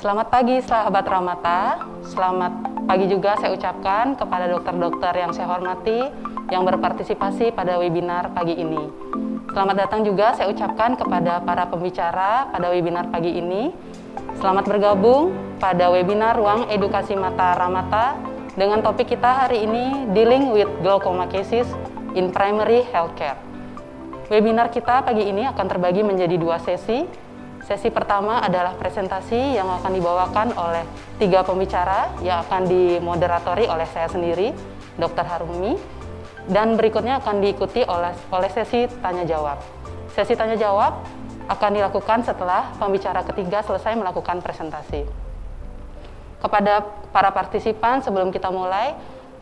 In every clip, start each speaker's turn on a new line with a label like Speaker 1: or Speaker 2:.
Speaker 1: Selamat pagi sahabat Ramata, selamat pagi juga saya ucapkan kepada dokter-dokter yang saya hormati yang berpartisipasi pada webinar pagi ini. Selamat datang juga saya ucapkan kepada para pembicara pada webinar pagi ini. Selamat bergabung pada webinar Ruang Edukasi Mata Ramata dengan topik kita hari ini Dealing with Glaucoma Cases in Primary Healthcare. Webinar kita pagi ini akan terbagi menjadi dua sesi. Sesi pertama adalah presentasi yang akan dibawakan oleh 3 pembicara yang akan dimoderatori oleh saya sendiri, Dr. Harumi, dan berikutnya akan diikuti oleh sesi tanya-jawab. Sesi tanya-jawab akan dilakukan setelah pembicara ketiga selesai melakukan presentasi. Kepada para partisipan, sebelum kita mulai,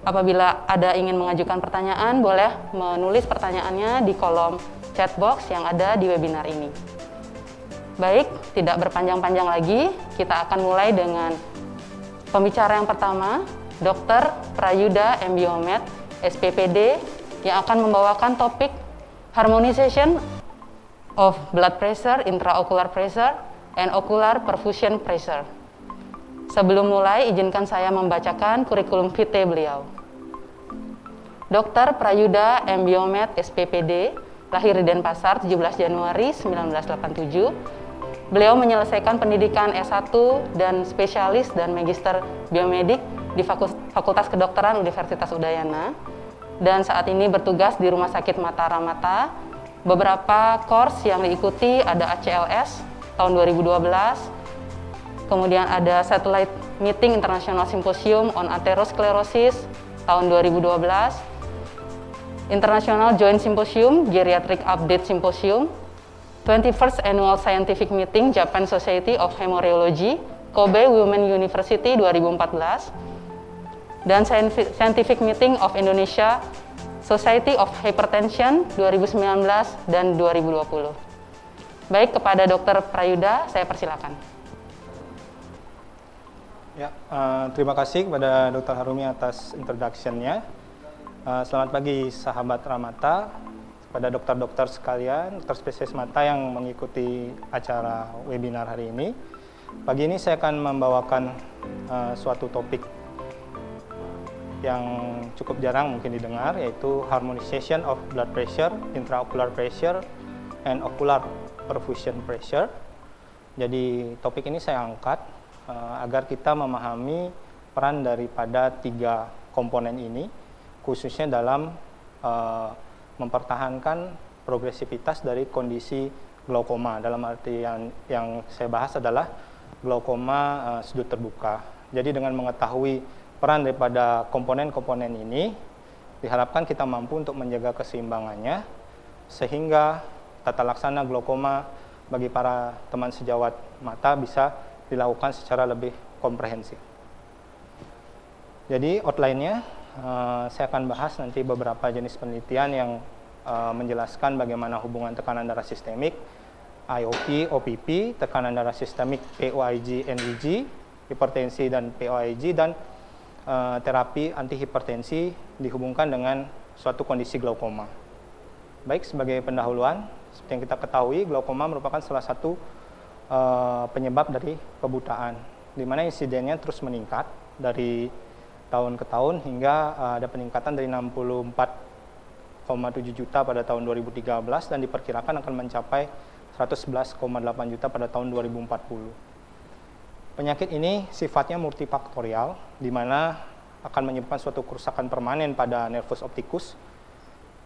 Speaker 1: apabila ada ingin mengajukan pertanyaan, boleh menulis pertanyaannya di kolom chat box yang ada di webinar ini. Baik, tidak berpanjang-panjang lagi, kita akan mulai dengan pembicara yang pertama, Dr. Prayudha M. Biomed, SPPD, yang akan membawakan topik Harmonization of Blood Pressure, Intraocular Pressure, and Ocular Perfusion Pressure. Sebelum mulai, izinkan saya membacakan kurikulum vitae beliau. Dr. Prayudha M. Biomed, SPPD, lahir di Denpasar 17 Januari 1987. Beliau menyelesaikan pendidikan S1 dan spesialis dan magister biomedik di Fakultas Kedokteran Universitas Udayana dan saat ini bertugas di Rumah Sakit Mata Ramata. Beberapa course yang diikuti ada ACLS tahun 2012, kemudian ada Satellite Meeting International Symposium on Atherosclerosis tahun 2012, International Joint Symposium Geriatric Update Symposium, 21st Annual Scientific Meeting Japan Society of Hemorrhology, Kobe Women University 2014, dan Scientific Meeting of Indonesia Society of Hypertension 2019 dan 2020. Baik, kepada Dr. Prayudha, saya persilakan.
Speaker 2: Ya, terima kasih kepada Dr. Harumi atas introduction-nya. Selamat pagi sahabat Ramata, pada dokter-dokter sekalian, dokter spesialis mata yang mengikuti acara webinar hari ini. Pagi ini saya akan membawakan suatu topik yang cukup jarang mungkin didengar, yaitu Harmonization of Blood Pressure, Intraocular Pressure, and Ocular Perfusion Pressure. Jadi topik ini saya angkat agar kita memahami peran daripada 3 komponen ini, khususnya dalam mempertahankan progresivitas dari kondisi glaukoma. Dalam arti yang saya bahas adalah glaukoma sudut terbuka. Jadi dengan mengetahui peran daripada komponen-komponen ini, diharapkan kita mampu untuk menjaga keseimbangannya, sehingga tata laksana glaukoma bagi para teman sejawat mata bisa dilakukan secara lebih komprehensif. Jadi outline-nya, saya akan bahas nanti beberapa jenis penelitian yang menjelaskan bagaimana hubungan tekanan darah sistemik, IOP, OPP, tekanan darah sistemik, POIG, NEG, hipertensi dan POIG, dan terapi antihipertensi dihubungkan dengan suatu kondisi glaukoma. Baik, sebagai pendahuluan, seperti yang kita ketahui, glaukoma merupakan salah satu penyebab dari kebutaan, di mana insidennya terus meningkat dari tahun ke tahun hingga ada peningkatan dari 64,7 juta pada tahun 2013 dan diperkirakan akan mencapai 111,8 juta pada tahun 2040. Penyakit ini sifatnya multifaktorial, di mana akan menyebabkan suatu kerusakan permanen pada nervus opticus,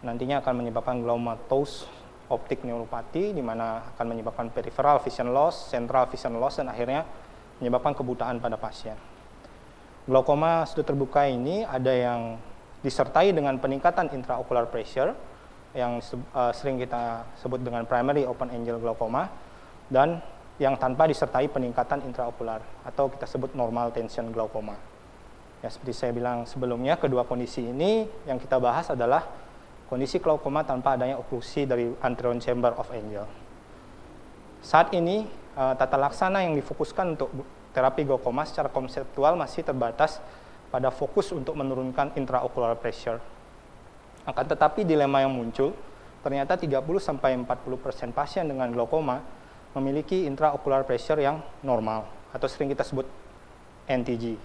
Speaker 2: nantinya akan menyebabkan glaumatose optik neuropati, di mana akan menyebabkan peripheral vision loss, central vision loss, dan akhirnya menyebabkan kebutaan pada pasien. Glaukoma sudut terbuka ini ada yang disertai dengan peningkatan intraocular pressure yang sering kita sebut dengan primary open angle glaucoma, dan yang tanpa disertai peningkatan intraocular atau kita sebut normal tension glaucoma. Ya, seperti saya bilang sebelumnya, kedua kondisi ini yang kita bahas adalah kondisi glaukoma tanpa adanya oklusi dari anterior chamber of angle. Saat ini tata laksana yang difokuskan untuk terapi glaukoma secara konseptual masih terbatas pada fokus untuk menurunkan intraocular pressure. Akan tetapi dilema yang muncul, ternyata 30-40% pasien dengan glaukoma memiliki intraocular pressure yang normal atau sering kita sebut NTG.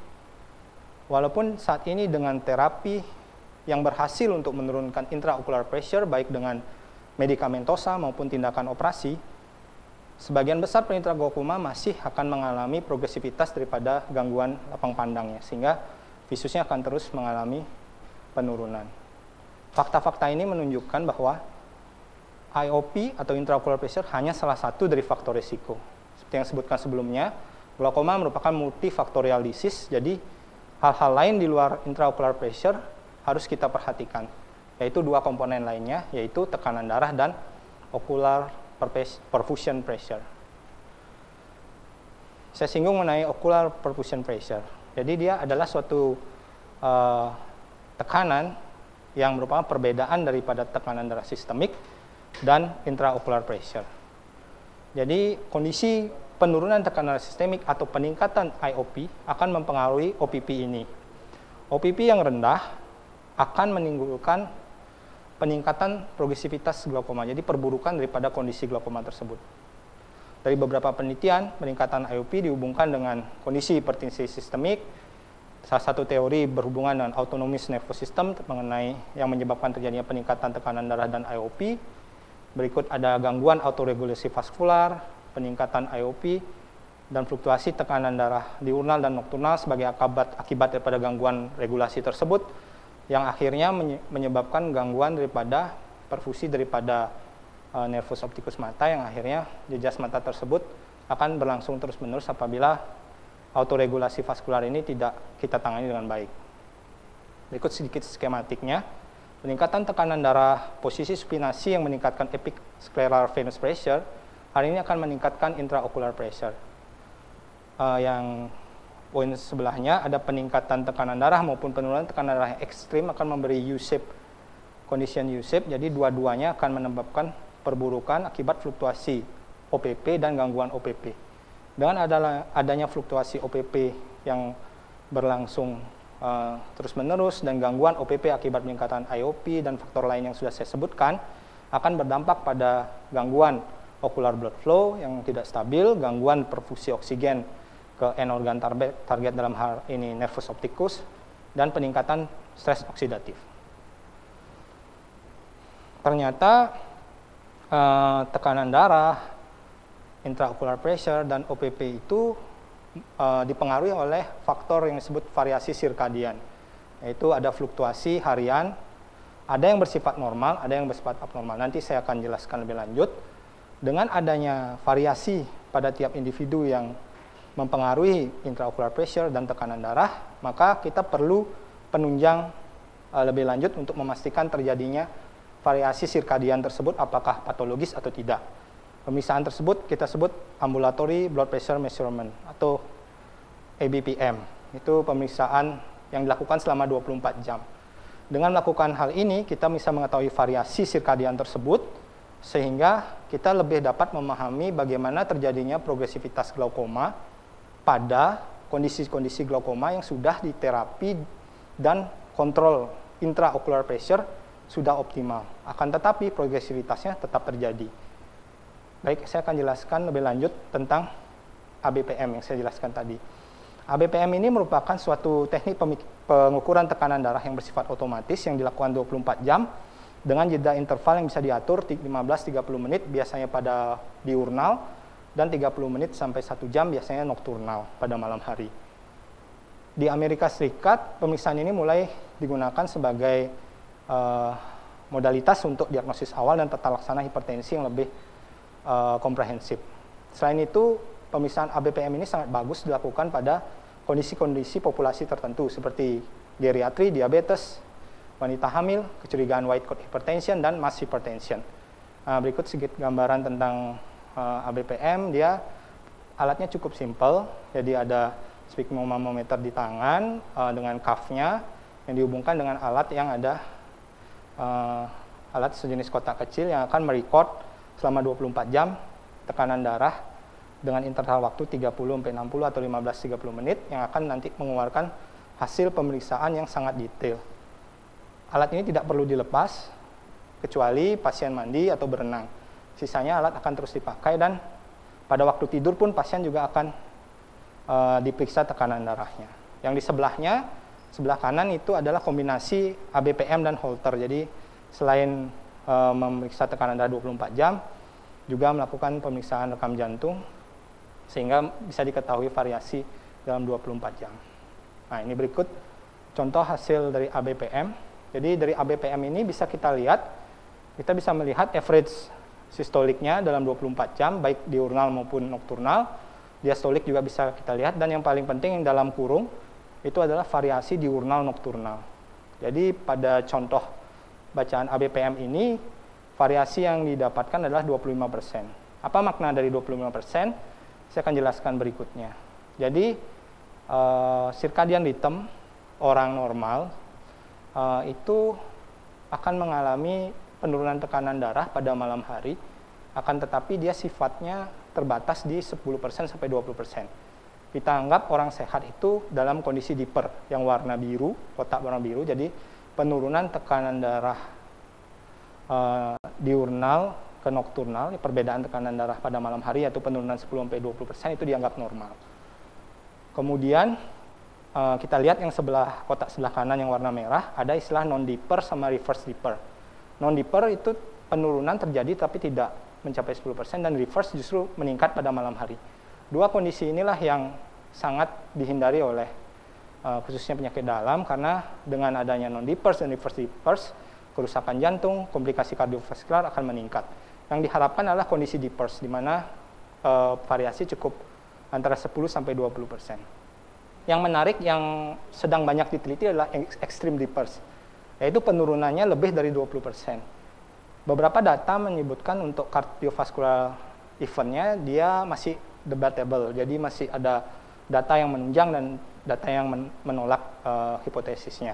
Speaker 2: Walaupun saat ini dengan terapi yang berhasil untuk menurunkan intraocular pressure, baik dengan medikamentosa maupun tindakan operasi, sebagian besar penderita glaukoma masih akan mengalami progresivitas daripada gangguan lapang pandangnya, sehingga visusnya akan terus mengalami penurunan. Fakta-fakta ini menunjukkan bahwa IOP atau intraocular pressure hanya salah satu dari faktor risiko. Seperti yang disebutkan sebelumnya, glaukoma merupakan multifaktorial disease, jadi hal-hal lain di luar intraocular pressure harus kita perhatikan, yaitu dua komponen lainnya, yaitu tekanan darah dan ocular perfusion pressure. Saya singgung mengenai ocular perfusion pressure. Jadi dia adalah suatu tekanan yang merupakan perbedaan daripada tekanan darah sistemik dan intraocular pressure. Jadi kondisi penurunan tekanan sistemik atau peningkatan IOP akan mempengaruhi OPP ini. OPP yang rendah akan menimbulkan peningkatan progresivitas glaukoma, jadi perburukan daripada kondisi glaukoma tersebut. Dari beberapa penelitian, peningkatan IOP dihubungkan dengan kondisi hipertensi sistemik. Salah satu teori berhubungan dengan autonomous nervous system mengenai yang menyebabkan terjadinya peningkatan tekanan darah dan IOP. Berikut ada gangguan autoregulasi vaskular, peningkatan IOP, dan fluktuasi tekanan darah diurnal dan nokturnal sebagai akibat daripada gangguan regulasi tersebut, yang akhirnya menyebabkan gangguan daripada perfusi daripada nervus opticus mata, yang akhirnya jejas mata tersebut akan berlangsung terus-menerus apabila autoregulasi vaskular ini tidak kita tangani dengan baik. Berikut sedikit skematiknya. Peningkatan tekanan darah posisi supinasi yang meningkatkan epic scleral venous pressure hari ini akan meningkatkan intraocular pressure. Yang poin sebelahnya ada peningkatan tekanan darah maupun penurunan tekanan darah yang ekstrim akan memberi U-shape, condition U-shape. Jadi dua-duanya akan menyebabkan perburukan akibat fluktuasi OPP dan gangguan OPP. Dengan adanya fluktuasi OPP yang berlangsung terus-menerus dan gangguan OPP akibat peningkatan IOP dan faktor lain yang sudah saya sebutkan akan berdampak pada gangguan ocular blood flow yang tidak stabil, gangguan perfusi oksigen ke end organ target dalam hal ini nervus opticus, dan peningkatan stres oksidatif. Ternyata tekanan darah, intraocular pressure, dan OPP itu dipengaruhi oleh faktor yang disebut variasi sirkadian, yaitu ada fluktuasi harian, ada yang bersifat normal, ada yang bersifat abnormal. Nanti saya akan jelaskan lebih lanjut. Dengan adanya variasi pada tiap individu yang mempengaruhi intraocular pressure dan tekanan darah, maka kita perlu penunjang lebih lanjut untuk memastikan terjadinya variasi sirkadian tersebut apakah patologis atau tidak. Pemeriksaan tersebut kita sebut ambulatory blood pressure measurement atau ABPM. Itu pemeriksaan yang dilakukan selama 24 jam. Dengan melakukan hal ini, kita bisa mengetahui variasi sirkadian tersebut, sehingga kita lebih dapat memahami bagaimana terjadinya progresivitas glaukoma pada kondisi-kondisi glaukoma yang sudah diterapi dan kontrol intraocular pressure sudah optimal. Akan tetapi progresivitasnya tetap terjadi. Baik, saya akan jelaskan lebih lanjut tentang ABPM yang saya jelaskan tadi. ABPM ini merupakan suatu teknik pengukuran tekanan darah yang bersifat otomatis yang dilakukan 24 jam dengan jeda interval yang bisa diatur 15-30 menit biasanya pada diurnal dan 30 menit sampai 1 jam biasanya nokturnal pada malam hari. Di Amerika Serikat, pemeriksaan ini mulai digunakan sebagai modalitas untuk diagnosis awal dan tata laksana hipertensi yang lebih komprehensif. Selain itu, pemeriksaan ABPM ini sangat bagus dilakukan pada kondisi-kondisi populasi tertentu seperti geriatri, diabetes, wanita hamil, kecurigaan white coat hypertension, dan mass hypertension. Berikut sedikit gambaran tentang ABPM. Dia alatnya cukup simpel, jadi ada sphygmomanometer di tangan dengan cuff-nya yang dihubungkan dengan alat yang ada alat sejenis kotak kecil yang akan merekod selama 24 jam tekanan darah dengan interval waktu 30-60 atau 15-30 menit yang akan nanti mengeluarkan hasil pemeriksaan yang sangat detail. Alat ini tidak perlu dilepas kecuali pasien mandi atau berenang. Sisanya alat akan terus dipakai dan pada waktu tidur pun pasien juga akan diperiksa tekanan darahnya. Yang di sebelahnya, sebelah kanan itu adalah kombinasi ABPM dan Holter. Jadi selain memeriksa tekanan darah 24 jam, juga melakukan pemeriksaan rekam jantung sehingga bisa diketahui variasi dalam 24 jam. Nah, ini berikut contoh hasil dari ABPM. Jadi dari ABPM ini bisa kita lihat, kita bisa melihat average sistoliknya dalam 24 jam, baik diurnal maupun nokturnal. Diastolik juga bisa kita lihat, dan yang paling penting yang dalam kurung, itu adalah variasi diurnal nokturnal. Jadi pada contoh bacaan ABPM ini, variasi yang didapatkan adalah 25%. Apa makna dari 25%? Saya akan jelaskan berikutnya. Jadi, circadian rhythm orang normal itu akan mengalami penurunan tekanan darah pada malam hari, akan tetapi dia sifatnya terbatas di 10% sampai 20%. Kita anggap orang sehat itu dalam kondisi diper yang warna biru, kotak warna biru, jadi penurunan tekanan darah diurnal ke nokturnal, perbedaan tekanan darah pada malam hari yaitu penurunan 10-20% itu dianggap normal. Kemudian kita lihat yang sebelah kotak sebelah kanan yang warna merah, ada istilah non-dipper sama reverse dipper. Non-dipper itu penurunan terjadi tapi tidak mencapai 10%, dan reverse justru meningkat pada malam hari. Dua kondisi inilah yang sangat dihindari oleh khususnya penyakit dalam, karena dengan adanya non-dippers dan reverse dippers, kerusakan jantung, komplikasi kardiovaskular akan meningkat. Yang diharapkan adalah kondisi dippers, di mana variasi cukup antara 10-20%. Yang menarik, yang sedang banyak diteliti adalah extreme dippers, yaitu penurunannya lebih dari 20%. Beberapa data menyebutkan untuk kardiovaskular eventnya dia masih debatable, jadi masih ada data yang menunjang dan data yang menolak hipotesisnya.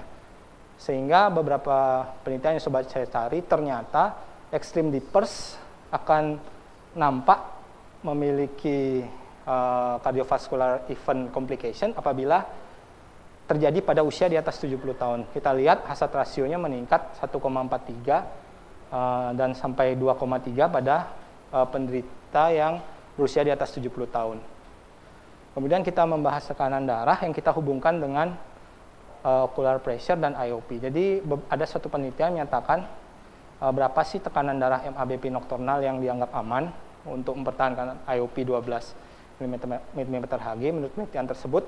Speaker 2: Sehingga beberapa penelitian yang sobat saya cari, ternyata extreme dippers akan nampak memiliki cardiovascular event complication apabila terjadi pada usia di atas 70 tahun. Kita lihat hazard rasionya meningkat 1,43 dan sampai 2,3 pada penderita yang berusia di atas 70 tahun. Kemudian kita membahas tekanan darah yang kita hubungkan dengan ocular pressure dan IOP. Jadi ada suatu penelitian menyatakan berapa sih tekanan darah MABP nokturnal yang dianggap aman untuk mempertahankan IOP 12 mmHg. Menurut penelitian tersebut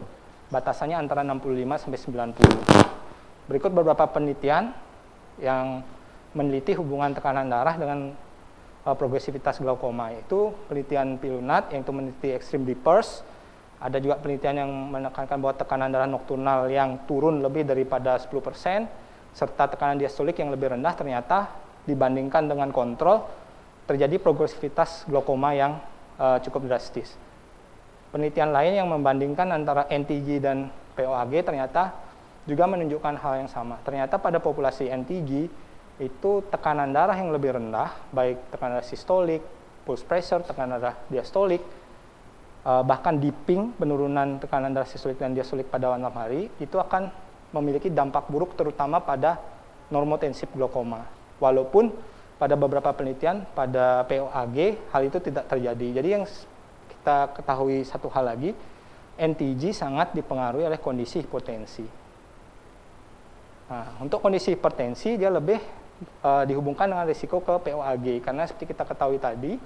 Speaker 2: batasannya antara 65 sampai 90. Berikut beberapa penelitian yang meneliti hubungan tekanan darah dengan progresivitas glaukoma, yaitu penelitian Pilunat yang itu meneliti extreme dippers. Ada juga penelitian yang menekankan bahwa tekanan darah nokturnal yang turun lebih daripada 10%, serta tekanan diastolik yang lebih rendah, ternyata dibandingkan dengan kontrol terjadi progresivitas glaukoma yang cukup drastis. Penelitian lain yang membandingkan antara NTG dan POAG ternyata juga menunjukkan hal yang sama. Ternyata pada populasi NTG itu tekanan darah yang lebih rendah, baik tekanan darah sistolik, pulse pressure, tekanan darah diastolik, bahkan dipping, penurunan tekanan darah sistolik dan diastolik pada malam hari, itu akan memiliki dampak buruk terutama pada normotensif glaukoma. Walaupun pada beberapa penelitian pada POAG hal itu tidak terjadi. Jadi yang kita ketahui satu hal lagi, NTG sangat dipengaruhi oleh kondisi hipotensi. Nah, untuk kondisi hipertensi dia lebih dihubungkan dengan risiko ke POAG, karena seperti kita ketahui tadi,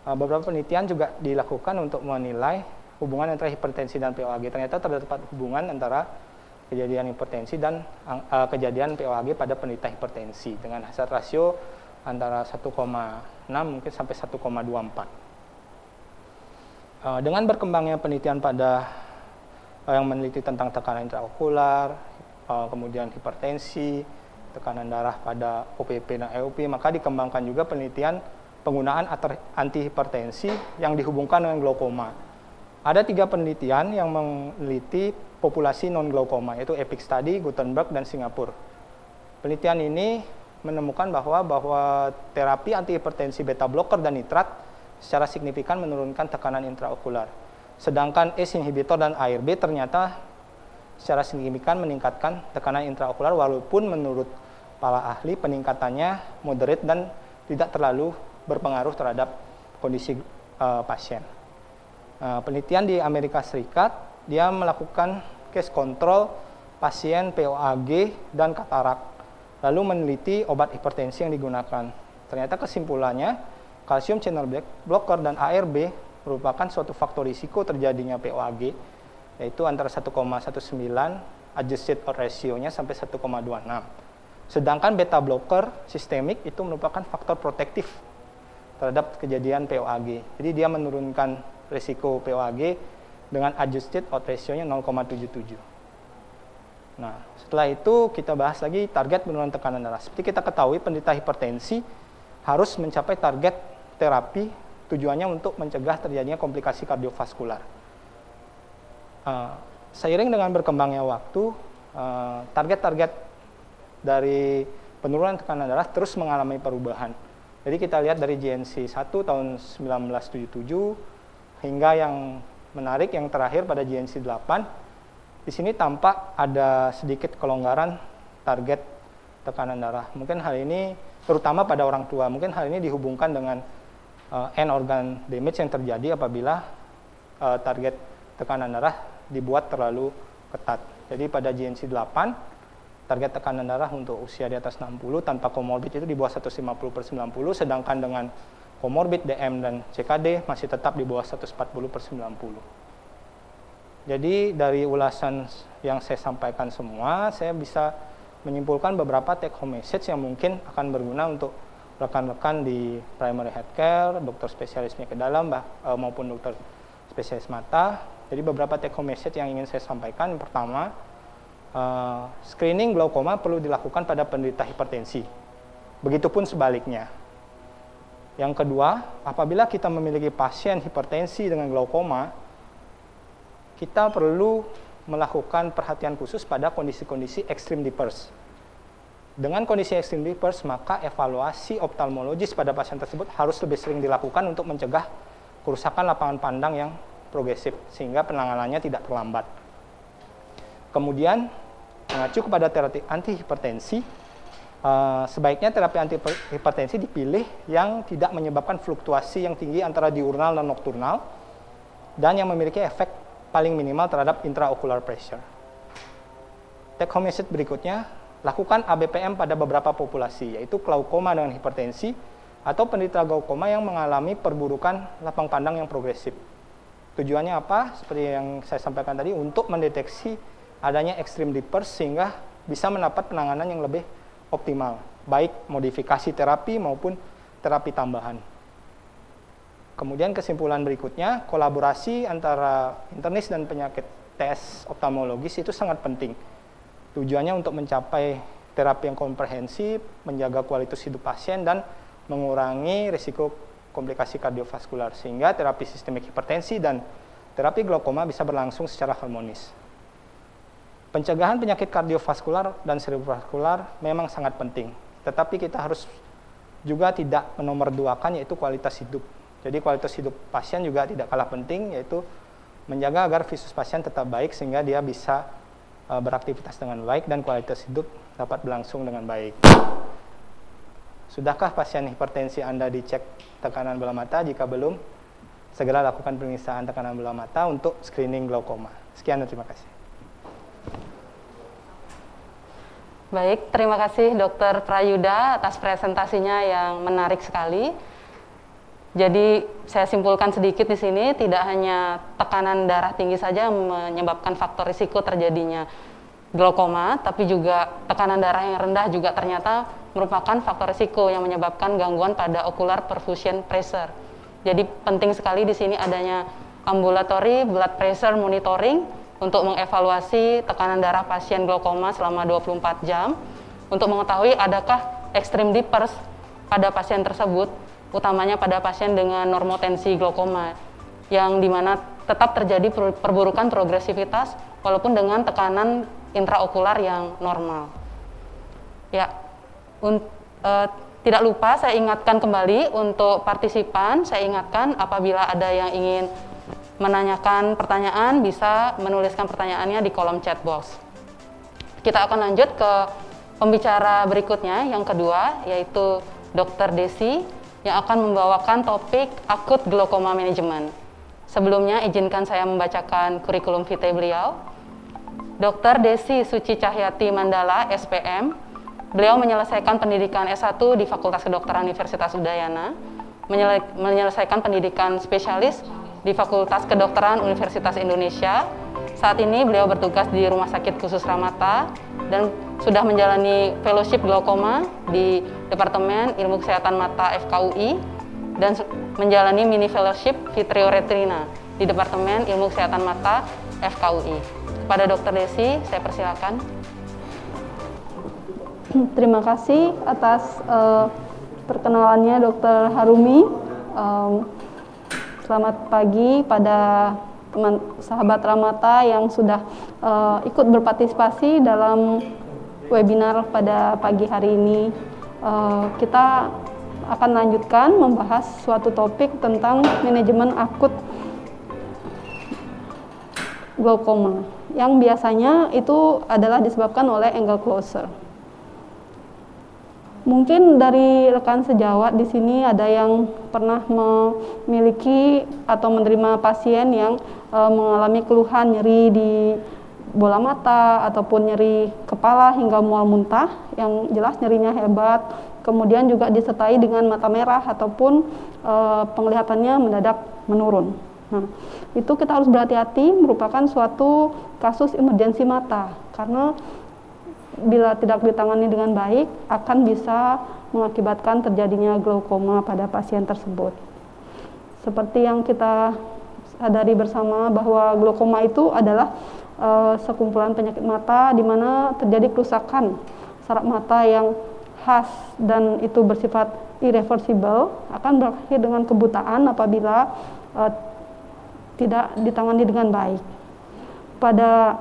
Speaker 2: beberapa penelitian juga dilakukan untuk menilai hubungan antara hipertensi dan POAG. Ternyata terdapat hubungan antara kejadian hipertensi dan kejadian POAG pada penderita hipertensi dengan hazard rasio antara 1,6 mungkin sampai 1,24. Dengan berkembangnya penelitian pada yang meneliti tentang tekanan intraokular, kemudian hipertensi, tekanan darah pada OPP dan IOP, maka dikembangkan juga penelitian penggunaan antihipertensi yang dihubungkan dengan glaukoma. Ada 3 penelitian yang meneliti populasi non-glaukoma, yaitu EPIC Study, Gutenberg, dan Singapura. Penelitian ini menemukan bahwa terapi antihipertensi beta blocker dan nitrat secara signifikan menurunkan tekanan intraokular. Sedangkan ACE inhibitor dan ARB ternyata secara signifikan meningkatkan tekanan intraokular, walaupun menurut para ahli peningkatannya moderate dan tidak terlalu berpengaruh terhadap kondisi pasien. Penelitian di Amerika Serikat dia melakukan case control pasien POAG dan katarak, lalu meneliti obat hipertensi yang digunakan. Ternyata kesimpulannya, kalsium channel blocker dan ARB merupakan suatu faktor risiko terjadinya POAG, yaitu antara 1,19 adjusted odds ratio-nya sampai 1,26. Sedangkan beta blocker sistemik itu merupakan faktor protektif terhadap kejadian POAG. Jadi dia menurunkan risiko POAG dengan adjusted odds ratio-nya 0,77. Nah, setelah itu kita bahas lagi target penurunan tekanan darah. Seperti kita ketahui, penderita hipertensi harus mencapai target terapi tujuannya untuk mencegah terjadinya komplikasi kardiovaskular. Seiring dengan berkembangnya waktu, target-target dari penurunan tekanan darah terus mengalami perubahan. Jadi kita lihat dari GNC 1 tahun 1977 hingga yang menarik yang terakhir pada GNC 8. Di sini tampak ada sedikit kelonggaran target tekanan darah. Mungkin hal ini terutama pada orang tua, mungkin hal ini dihubungkan dengan end organ damage yang terjadi apabila target tekanan darah dibuat terlalu ketat. Jadi pada GNC 8 target tekanan darah untuk usia di atas 60 tanpa komorbid itu di bawah 150/90, sedangkan dengan komorbid DM dan CKD masih tetap di bawah 140/90. Jadi dari ulasan yang saya sampaikan semua, saya bisa menyimpulkan beberapa take home message yang mungkin akan berguna untuk rekan-rekan di primary healthcare, dokter spesialis penyakit dalam maupun dokter spesialis mata. Jadi beberapa take home message yang ingin saya sampaikan. Pertama, screening glaukoma perlu dilakukan pada penderita hipertensi. Begitupun sebaliknya. Yang kedua, apabila kita memiliki pasien hipertensi dengan glaukoma, kita perlu melakukan perhatian khusus pada kondisi-kondisi extreme dippers. Dengan kondisi extreme dippers, maka evaluasi oftalmologis pada pasien tersebut harus lebih sering dilakukan untuk mencegah kerusakan lapangan pandang yang progresif, sehingga penanganannya tidak terlambat. Kemudian, mengacu kepada terapi antihipertensi, sebaiknya terapi antihipertensi dipilih yang tidak menyebabkan fluktuasi yang tinggi antara diurnal dan nokturnal, dan yang memiliki efek paling minimal terhadap intraocular pressure. Take home message berikutnya, lakukan ABPM pada beberapa populasi, yaitu glaukoma dengan hipertensi atau penderita glaukoma yang mengalami perburukan lapang pandang yang progresif. Tujuannya apa? Seperti yang saya sampaikan tadi, untuk mendeteksi adanya extreme dippers sehingga bisa mendapat penanganan yang lebih optimal, baik modifikasi terapi maupun terapi tambahan. Kemudian kesimpulan berikutnya, kolaborasi antara internis dan penyakit tes oftalmologis itu sangat penting. Tujuannya untuk mencapai terapi yang komprehensif, menjaga kualitas hidup pasien, dan mengurangi risiko komplikasi kardiovaskular, sehingga terapi sistemik hipertensi dan terapi glaukoma bisa berlangsung secara harmonis. Pencegahan penyakit kardiovaskular dan cerebrovaskular memang sangat penting, tetapi kita harus juga tidak menomorduakan, yaitu kualitas hidup. Jadi kualitas hidup pasien juga tidak kalah penting, yaitu menjaga agar visus pasien tetap baik sehingga dia bisa beraktivitas dengan baik dan kualitas hidup dapat berlangsung dengan baik. Sudahkah pasien hipertensi Anda dicek tekanan bola mata? Jika belum, segera lakukan pemeriksaan tekanan bola mata untuk screening glaukoma. Sekian dan terima kasih.
Speaker 1: Baik, terima kasih Dr. Prayudha atas presentasinya yang menarik sekali. Jadi saya simpulkan sedikit di sini, tidak hanya tekanan darah tinggi saja menyebabkan faktor risiko terjadinya glaukoma, tapi juga tekanan darah yang rendah juga ternyata merupakan faktor risiko yang menyebabkan gangguan pada ocular perfusion pressure. Jadi penting sekali di sini adanya ambulatory blood pressure monitoring untuk mengevaluasi tekanan darah pasien glaukoma selama 24 jam untuk mengetahui adakah extreme dippers pada pasien tersebut, utamanya pada pasien dengan normotensi glaukoma, yang dimana tetap terjadi perburukan progresivitas walaupun dengan tekanan intraokular yang normal. Ya, tidak lupa saya ingatkan kembali untuk partisipan, saya ingatkan apabila ada yang ingin menanyakan pertanyaan bisa menuliskan pertanyaannya di kolom chat box. Kita akan lanjut ke pembicara berikutnya, yang kedua, yaitu Dr. Desi, yang akan membawakan topik akut glaukoma management. Sebelumnya izinkan saya membacakan kurikulum vitae beliau. Dr. Desi Suci Cahyati Mandala, SPM. Beliau menyelesaikan pendidikan S1 di Fakultas Kedokteran Universitas Udayana, menyelesaikan pendidikan spesialis di Fakultas Kedokteran Universitas Indonesia. Saat ini beliau bertugas di Rumah Sakit Khusus Ramata dan sudah menjalani fellowship glaukoma di Departemen Ilmu Kesehatan Mata FKUI dan menjalani mini fellowship vitreoretina di Departemen Ilmu Kesehatan Mata FKUI. Kepada Dr. Desi, saya persilakan.
Speaker 3: Terima kasih atas perkenalannya Dr. Harumi. Selamat pagi pada teman sahabat Ramata yang sudah ikut berpartisipasi dalam webinar pada pagi hari ini. Kita akan lanjutkan membahas suatu topik tentang manajemen akut glaukoma yang biasanya itu adalah disebabkan oleh angle closure. Mungkin dari rekan sejawat di sini ada yang pernah memiliki atau menerima pasien yang mengalami keluhan nyeri di bola mata ataupun nyeri kepala hingga mual muntah, yang jelas nyerinya hebat, kemudian juga disertai dengan mata merah ataupun penglihatannya mendadak menurun. Nah, itu kita harus berhati-hati, merupakan suatu kasus emergensi mata, karena bila tidak ditangani dengan baik akan bisa mengakibatkan terjadinya glaukoma pada pasien tersebut. Seperti yang kita sadari bersama bahwa glaukoma itu adalah sekumpulan penyakit mata di mana terjadi kerusakan saraf mata yang khas dan itu bersifat irreversible, akan berakhir dengan kebutaan apabila tidak ditangani dengan baik. Pada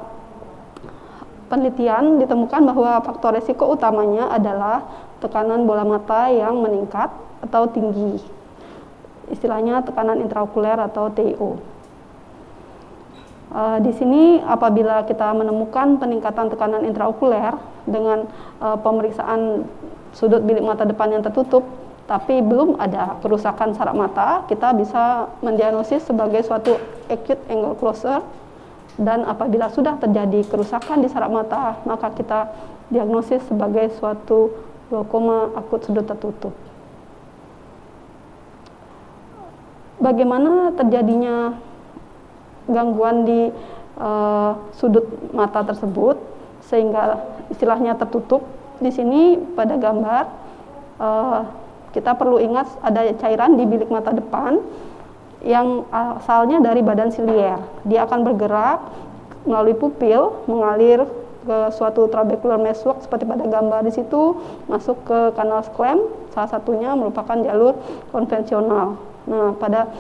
Speaker 3: penelitian ditemukan bahwa faktor resiko utamanya adalah tekanan bola mata yang meningkat atau tinggi, istilahnya tekanan intraokuler atau TIO. Di sini apabila kita menemukan peningkatan tekanan intraokuler dengan pemeriksaan sudut bilik mata depan yang tertutup, tapi belum ada kerusakan saraf mata, kita bisa mendiagnosis sebagai suatu acute angle closure. Dan apabila sudah terjadi kerusakan di saraf mata, maka kita diagnosis sebagai suatu glaukoma akut sudut tertutup. Bagaimana terjadinya gangguan di sudut mata tersebut sehingga istilahnya tertutup? Di sini pada gambar kita perlu ingat ada cairan di bilik mata depan yang asalnya dari badan silier. Dia akan bergerak melalui pupil, mengalir ke suatu trabecular meshwork seperti pada gambar di situ, masuk ke kanal Schlemm, salah satunya merupakan jalur konvensional. Nah, pada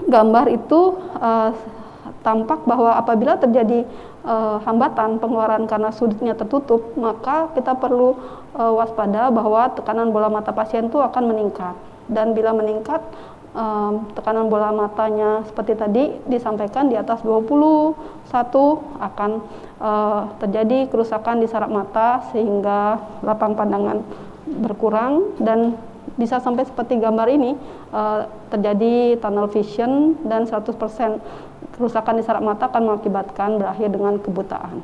Speaker 3: gambar itu tampak bahwa apabila terjadi hambatan pengeluaran karena sudutnya tertutup, maka kita perlu waspada bahwa tekanan bola mata pasien itu akan meningkat. Dan bila meningkat, tekanan bola matanya seperti tadi disampaikan di atas 21 akan terjadi kerusakan di saraf mata sehingga lapang pandangan berkurang dan bisa sampai seperti gambar ini terjadi tunnel vision dan 100% kerusakan di saraf mata akan mengakibatkan berakhir dengan kebutaan.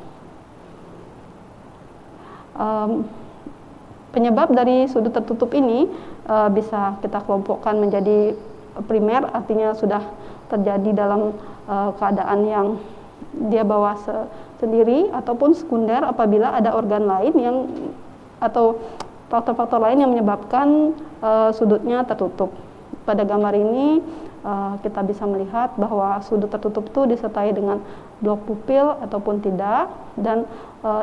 Speaker 3: Penyebab dari sudut tertutup ini bisa kita kelompokkan menjadi primer, artinya sudah terjadi dalam keadaan yang dia bawa sendiri, ataupun sekunder apabila ada organ lain yang atau faktor-faktor lain yang menyebabkan sudutnya tertutup. Pada gambar ini kita bisa melihat bahwa sudut tertutup itu disertai dengan blok pupil ataupun tidak, dan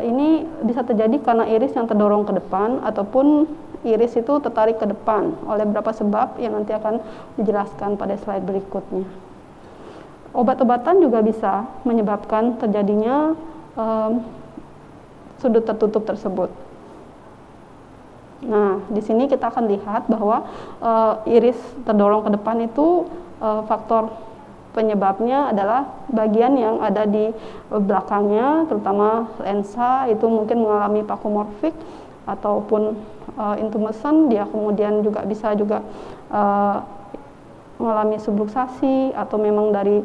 Speaker 3: ini bisa terjadi karena iris yang terdorong ke depan ataupun iris itu tertarik ke depan oleh beberapa sebab yang nanti akan dijelaskan pada slide berikutnya. Obat-obatan juga bisa menyebabkan terjadinya sudut tertutup tersebut. Nah, di sini kita akan lihat bahwa iris terdorong ke depan itu faktor penyebabnya adalah bagian yang ada di belakangnya, terutama lensa itu mungkin mengalami vakuumorfik ataupun intumescent. Dia kemudian juga bisa mengalami subluxasi atau memang dari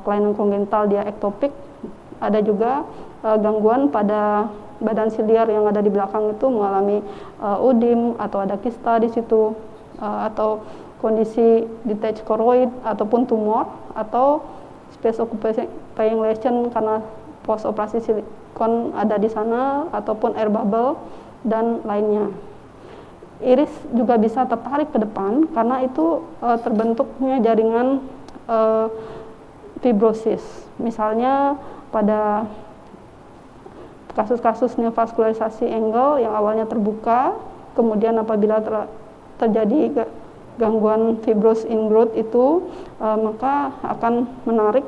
Speaker 3: kelainan kongenital dia ektopik. Ada juga gangguan pada badan siliar yang ada di belakang itu mengalami udim atau ada kista di situ, atau kondisi detached choroid ataupun tumor, atau space occupying lesion karena post operasi silikon ada di sana, ataupun air bubble dan lainnya. Iris juga bisa tertarik ke depan karena itu terbentuknya jaringan fibrosis. Misalnya pada kasus-kasus neovaskularisasi angle yang awalnya terbuka, kemudian apabila terjadi gangguan fibrous ingrowth itu, maka akan menarik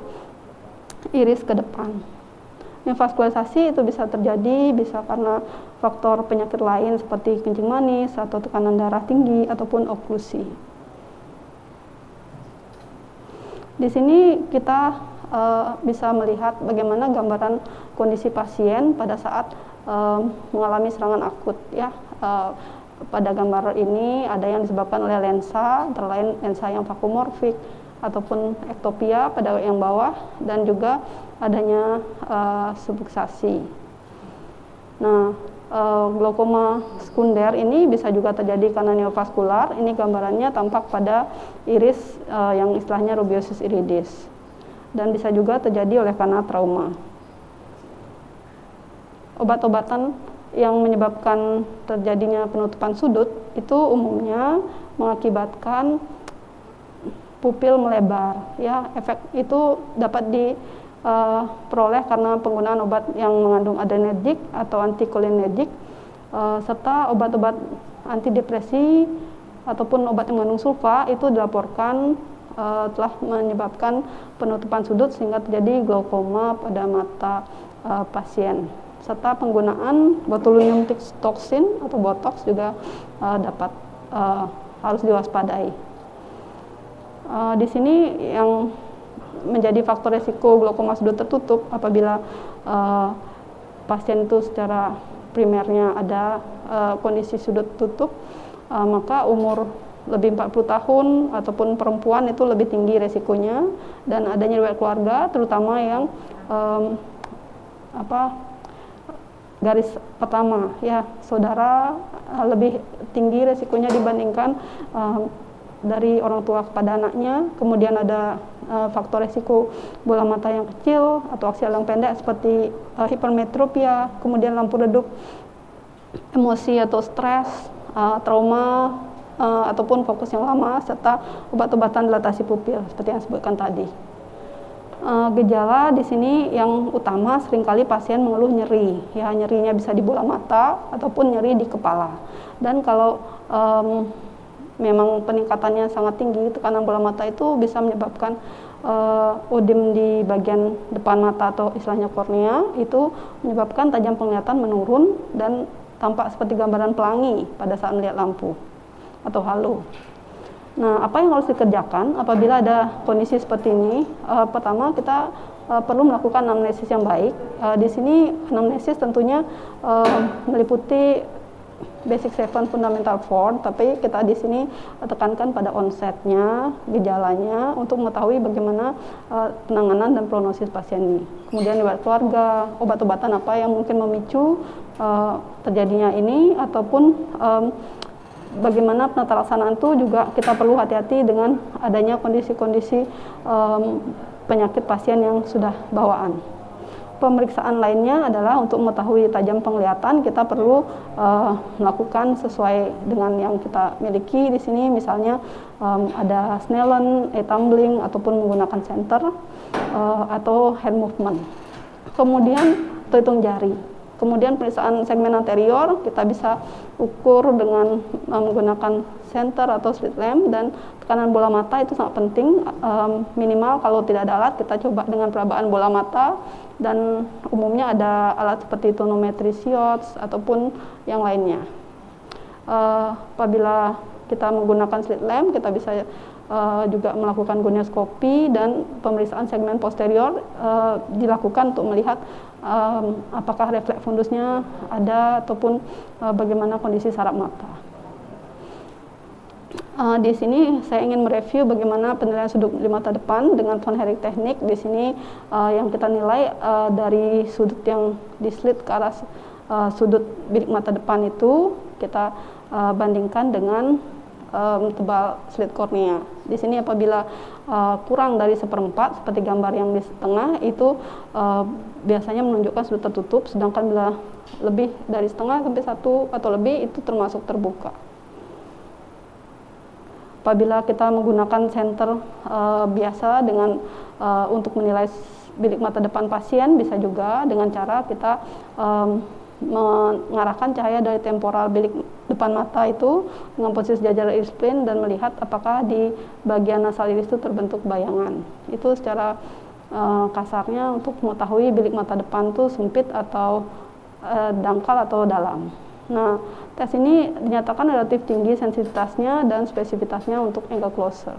Speaker 3: iris ke depan. Neovaskularisasi itu bisa terjadi, bisa karena faktor penyakit lain seperti kencing manis atau tekanan darah tinggi ataupun oklusi. Di sini kita bisa melihat bagaimana gambaran kondisi pasien pada saat mengalami serangan akut, ya. Pada gambar ini ada yang disebabkan oleh lensa, antara lain lensa yang vakuumorfik ataupun ektopia pada yang bawah, dan juga adanya subluxasi. Nah, glaukoma sekunder ini bisa juga terjadi karena neovaskular. Ini gambarannya tampak pada iris yang istilahnya rubiosis iridis, dan bisa juga terjadi oleh karena trauma. Obat-obatan yang menyebabkan terjadinya penutupan sudut itu umumnya mengakibatkan pupil melebar, ya. Efek itu dapat diperoleh karena penggunaan obat yang mengandung adrenergic atau anticholinergic, serta obat-obat antidepresi ataupun obat yang mengandung sulfa itu dilaporkan telah menyebabkan penutupan sudut sehingga terjadi glaukoma pada mata pasien. Serta penggunaan botulinum toxin atau botox juga dapat harus diwaspadai. Di sini yang menjadi faktor resiko glaukoma sudut tertutup apabila pasien itu secara primernya ada kondisi sudut tutup, maka umur lebih 40 tahun ataupun perempuan itu lebih tinggi resikonya, dan adanya riwayat keluarga terutama yang garis pertama, ya, saudara lebih tinggi resikonya dibandingkan dari orang tua kepada anaknya. Kemudian ada faktor resiko bola mata yang kecil atau aksial yang pendek seperti hipermetropia, kemudian lampu redup, emosi atau stres, trauma, ataupun fokus yang lama, serta obat-obatan dilatasi pupil seperti yang disebutkan tadi. Gejala di sini yang utama seringkali pasien mengeluh nyeri, ya, nyerinya bisa di bola mata ataupun nyeri di kepala. Dan kalau memang peningkatannya sangat tinggi, tekanan bola mata itu bisa menyebabkan udim di bagian depan mata atau istilahnya kornea, itu menyebabkan tajam penglihatan menurun dan tampak seperti gambaran pelangi pada saat melihat lampu atau halo. Nah, apa yang harus dikerjakan apabila ada kondisi seperti ini? Pertama, kita perlu melakukan anamnesis yang baik. Di sini anamnesis tentunya meliputi basic 7 fundamental 4, tapi kita di sini tekankan pada onsetnya, gejalanya, untuk mengetahui bagaimana penanganan dan prognosis pasien ini. Kemudian riwayat keluarga, obat-obatan apa yang mungkin memicu terjadinya ini, ataupun bagaimana penata laksanaan itu juga kita perlu hati-hati dengan adanya kondisi-kondisi penyakit pasien yang sudah bawaan. Pemeriksaan lainnya adalah untuk mengetahui tajam penglihatan, kita perlu melakukan sesuai dengan yang kita miliki di sini, misalnya ada Snellen, tumbling, ataupun menggunakan center atau hand movement. Kemudian hitung jari. Kemudian pemeriksaan segmen anterior kita bisa ukur dengan menggunakan center atau slit lamp, dan tekanan bola mata itu sangat penting. Minimal kalau tidak ada alat kita coba dengan perabaan bola mata, dan umumnya ada alat seperti tonometri Siotz ataupun yang lainnya. Apabila kita menggunakan slit lamp, kita bisa juga melakukan gonioskopi, dan pemeriksaan segmen posterior dilakukan untuk melihat apakah refleks fundusnya ada ataupun bagaimana kondisi saraf mata. Di sini saya ingin mereview bagaimana penilaian sudut di mata depan dengan von Herring teknik. Di sini yang kita nilai dari sudut yang dislit ke arah sudut bilik mata depan itu kita bandingkan dengan tebal slit kornea. Di sini apabila kurang dari 1/4 seperti gambar yang di tengah itu biasanya menunjukkan sudut tertutup, sedangkan bila lebih dari setengah sampai 1 atau lebih itu termasuk terbuka. Apabila kita menggunakan senter biasa dengan untuk menilai bilik mata depan pasien, bisa juga dengan cara kita mengarahkan cahaya dari temporal bilik depan mata itu dengan posisi sejajar iris plane dan melihat apakah di bagian nasal iris itu terbentuk bayangan. Itu secara kasarnya untuk mengetahui bilik mata depan itu sempit atau dangkal atau dalam. Nah, tes ini dinyatakan relatif tinggi sensitivitasnya dan spesifitasnya untuk angle closure.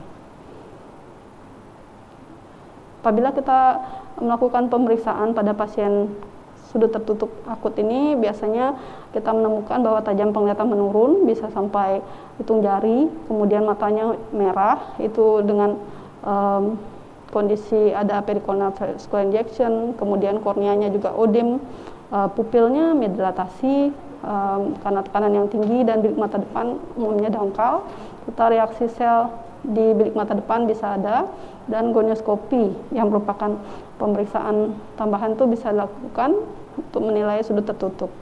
Speaker 3: Apabila kita melakukan pemeriksaan pada pasien sudut tertutup akut ini, biasanya kita menemukan bahwa tajam penglihatan menurun, bisa sampai hitung jari, kemudian matanya merah, itu dengan kondisi ada pericorneal vascular injection, kemudian korneanya juga odim, pupilnya medilatasi, karena tekanan yang tinggi dan bilik mata depan umumnya dangkal, serta reaksi sel di bilik mata depan bisa ada, dan gonioskopi yang merupakan pemeriksaan tambahan itu bisa dilakukan untuk menilai sudut tertutup.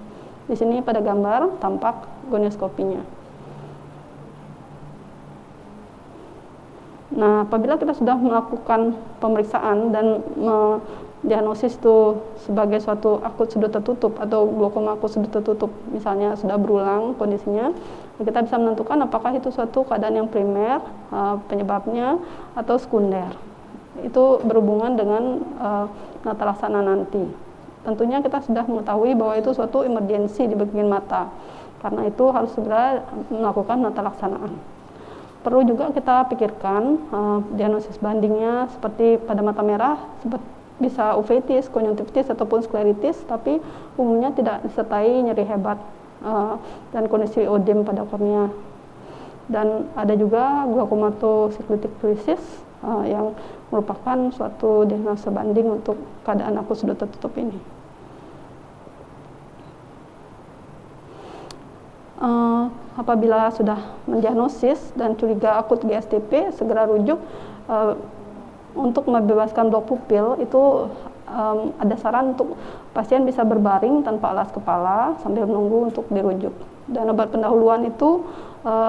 Speaker 3: Di sini pada gambar tampak gonioskopinya. Nah, apabila kita sudah melakukan pemeriksaan dan diagnosis itu sebagai suatu akut sudut tertutup atau glaukoma akut sudut tertutup, misalnya sudah berulang kondisinya, kita bisa menentukan apakah itu suatu keadaan yang primer penyebabnya atau sekunder. Itu berhubungan dengan nata laksana nanti. Tentunya kita sudah mengetahui bahwa itu suatu emergensi di bagian mata, karena itu harus segera melakukan nata laksanaan. Perlu juga kita pikirkan diagnosis bandingnya seperti pada mata merah, bisa uveitis, konjungtivitis ataupun skleritis, tapi umumnya tidak disertai nyeri hebat dan kondisi odem pada kornea. Dan ada juga glaukomatosiklitik krisis yang merupakan suatu diagnosa banding untuk keadaan akut sudut tertutup ini. Apabila sudah mendiagnosis dan curiga akut GSTP, segera rujuk. Untuk membebaskan blok pupil itu ada saran untuk pasien bisa berbaring tanpa alas kepala sambil menunggu untuk dirujuk. Dan obat pendahuluan itu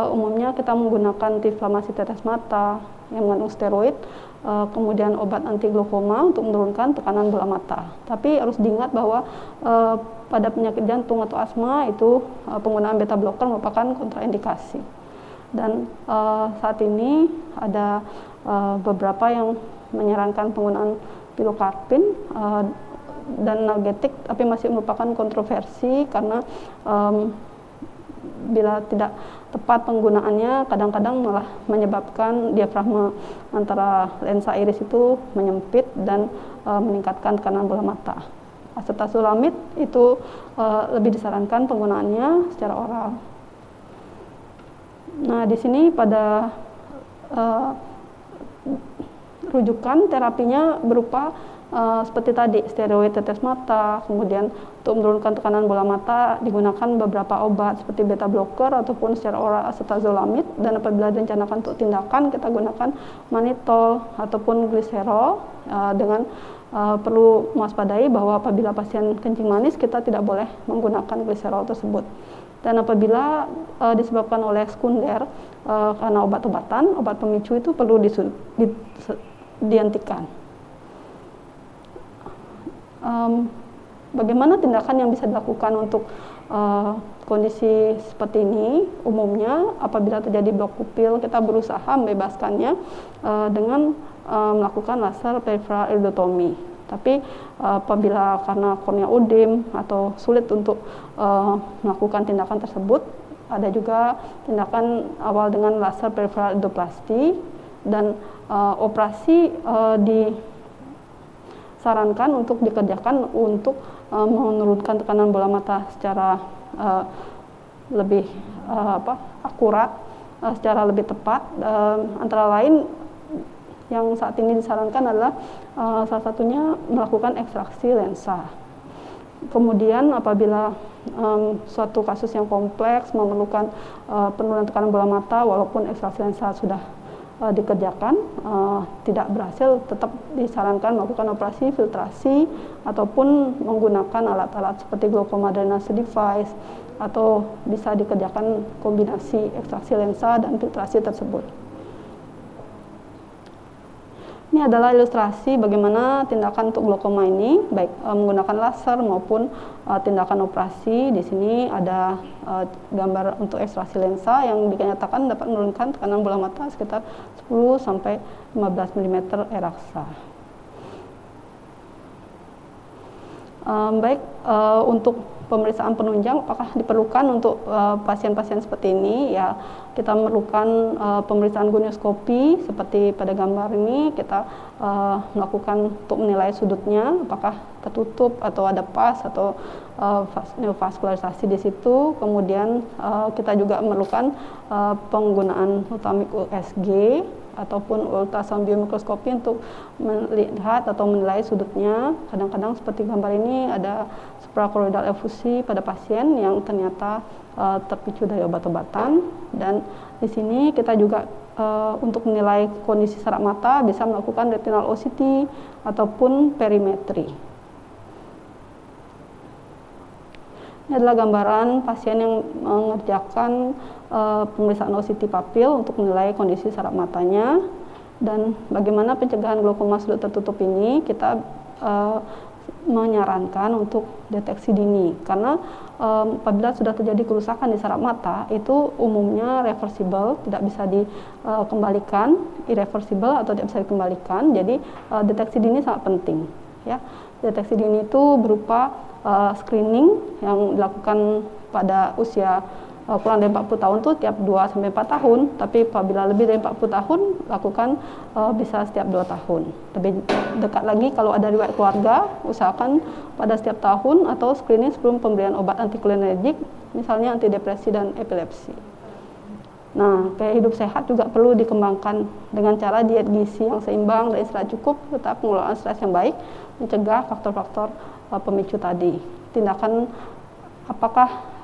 Speaker 3: umumnya kita menggunakan antiinflamasi tetes mata yang mengandung steroid, kemudian obat anti glaukoma untuk menurunkan tekanan bola mata. Tapi harus diingat bahwa pada penyakit jantung atau asma itu penggunaan beta blocker merupakan kontraindikasi. Dan saat ini ada beberapa yang menyarankan penggunaan pilokarpin dan analgetik, tapi masih merupakan kontroversi karena bila tidak tepat penggunaannya kadang-kadang malah menyebabkan diafragma antara lensa iris itu menyempit dan meningkatkan tekanan bola mata. Acetazolamid itu lebih disarankan penggunaannya secara oral. Nah, di sini pada rujukan terapinya berupa seperti tadi, steroid tetes mata, kemudian untuk menurunkan tekanan bola mata digunakan beberapa obat seperti beta blocker ataupun secara oral acetazolamid, dan apabila direncanakan untuk tindakan kita gunakan mannitol ataupun gliserol dengan perlu mewaspadai bahwa apabila pasien kencing manis kita tidak boleh menggunakan gliserol tersebut. Dan apabila disebabkan oleh sekunder karena obat-obatan, obat pemicu itu perlu dihentikan. Bagaimana tindakan yang bisa dilakukan untuk kondisi seperti ini? Umumnya apabila terjadi blok pupil kita berusaha membebaskannya dengan melakukan laser peripheral iridotomi. Tapi apabila karena kornea odem atau sulit untuk melakukan tindakan tersebut, ada juga tindakan awal dengan laser peripheral iridoplasti, dan operasi disarankan untuk dikerjakan untuk menurunkan tekanan bola mata secara lebih akurat secara lebih tepat. Antara lain yang saat ini disarankan adalah salah satunya melakukan ekstraksi lensa. Kemudian apabila suatu kasus yang kompleks memerlukan penurunan tekanan bola mata, walaupun ekstraksi lensa sudah dikerjakan, tidak berhasil, tetap disarankan melakukan operasi filtrasi ataupun menggunakan alat-alat seperti glaucoma drainase device, atau bisa dikerjakan kombinasi ekstraksi lensa dan filtrasi tersebut. Ini adalah ilustrasi bagaimana tindakan untuk glaukoma ini, baik menggunakan laser maupun tindakan operasi. Di sini ada gambar untuk ekstraksi lensa yang dinyatakan dapat menurunkan tekanan bola mata sekitar 10 sampai 15 mm eraksa. Untuk pemeriksaan penunjang, apakah diperlukan untuk pasien-pasien seperti ini? Ya, kita memerlukan pemeriksaan gonioskopi seperti pada gambar ini. Kita melakukan untuk menilai sudutnya, apakah tertutup atau ada pas atau neovaskularisasi di situ. Kemudian kita juga memerlukan penggunaan ultramik USG ataupun ultrasound biomikroskopi untuk melihat atau menilai sudutnya. Kadang-kadang seperti gambar ini ada suprachoroidal efusi pada pasien yang ternyata terpicu dari obat-obatan. Dan di sini kita juga untuk menilai kondisi saraf mata bisa melakukan retinal OCT ataupun perimetri. Ini adalah gambaran pasien yang mengerjakan pemeriksaan OCT papil untuk menilai kondisi saraf matanya. Dan bagaimana pencegahan glaukoma sudut tertutup ini, kita menyarankan untuk deteksi dini, karena apabila sudah terjadi kerusakan di saraf mata itu umumnya reversible, tidak bisa dikembalikan, irreversible atau tidak bisa dikembalikan. Jadi deteksi dini sangat penting, ya. Deteksi dini itu berupa screening yang dilakukan pada usia kurang dari 40 tahun tuh tiap 2-4 tahun, tapi apabila lebih dari 40 tahun lakukan bisa setiap 2 tahun. Lebih dekat lagi kalau ada riwayat keluarga, usahakan pada setiap tahun atau screening sebelum pemberian obat antikolinergik, misalnya antidepresi dan epilepsi. Nah, gaya hidup sehat juga perlu dikembangkan dengan cara diet gizi yang seimbang dan istirahat cukup, tetap pengelolaan stres yang baik, mencegah faktor-faktor pemicu tadi. Tindakan apakah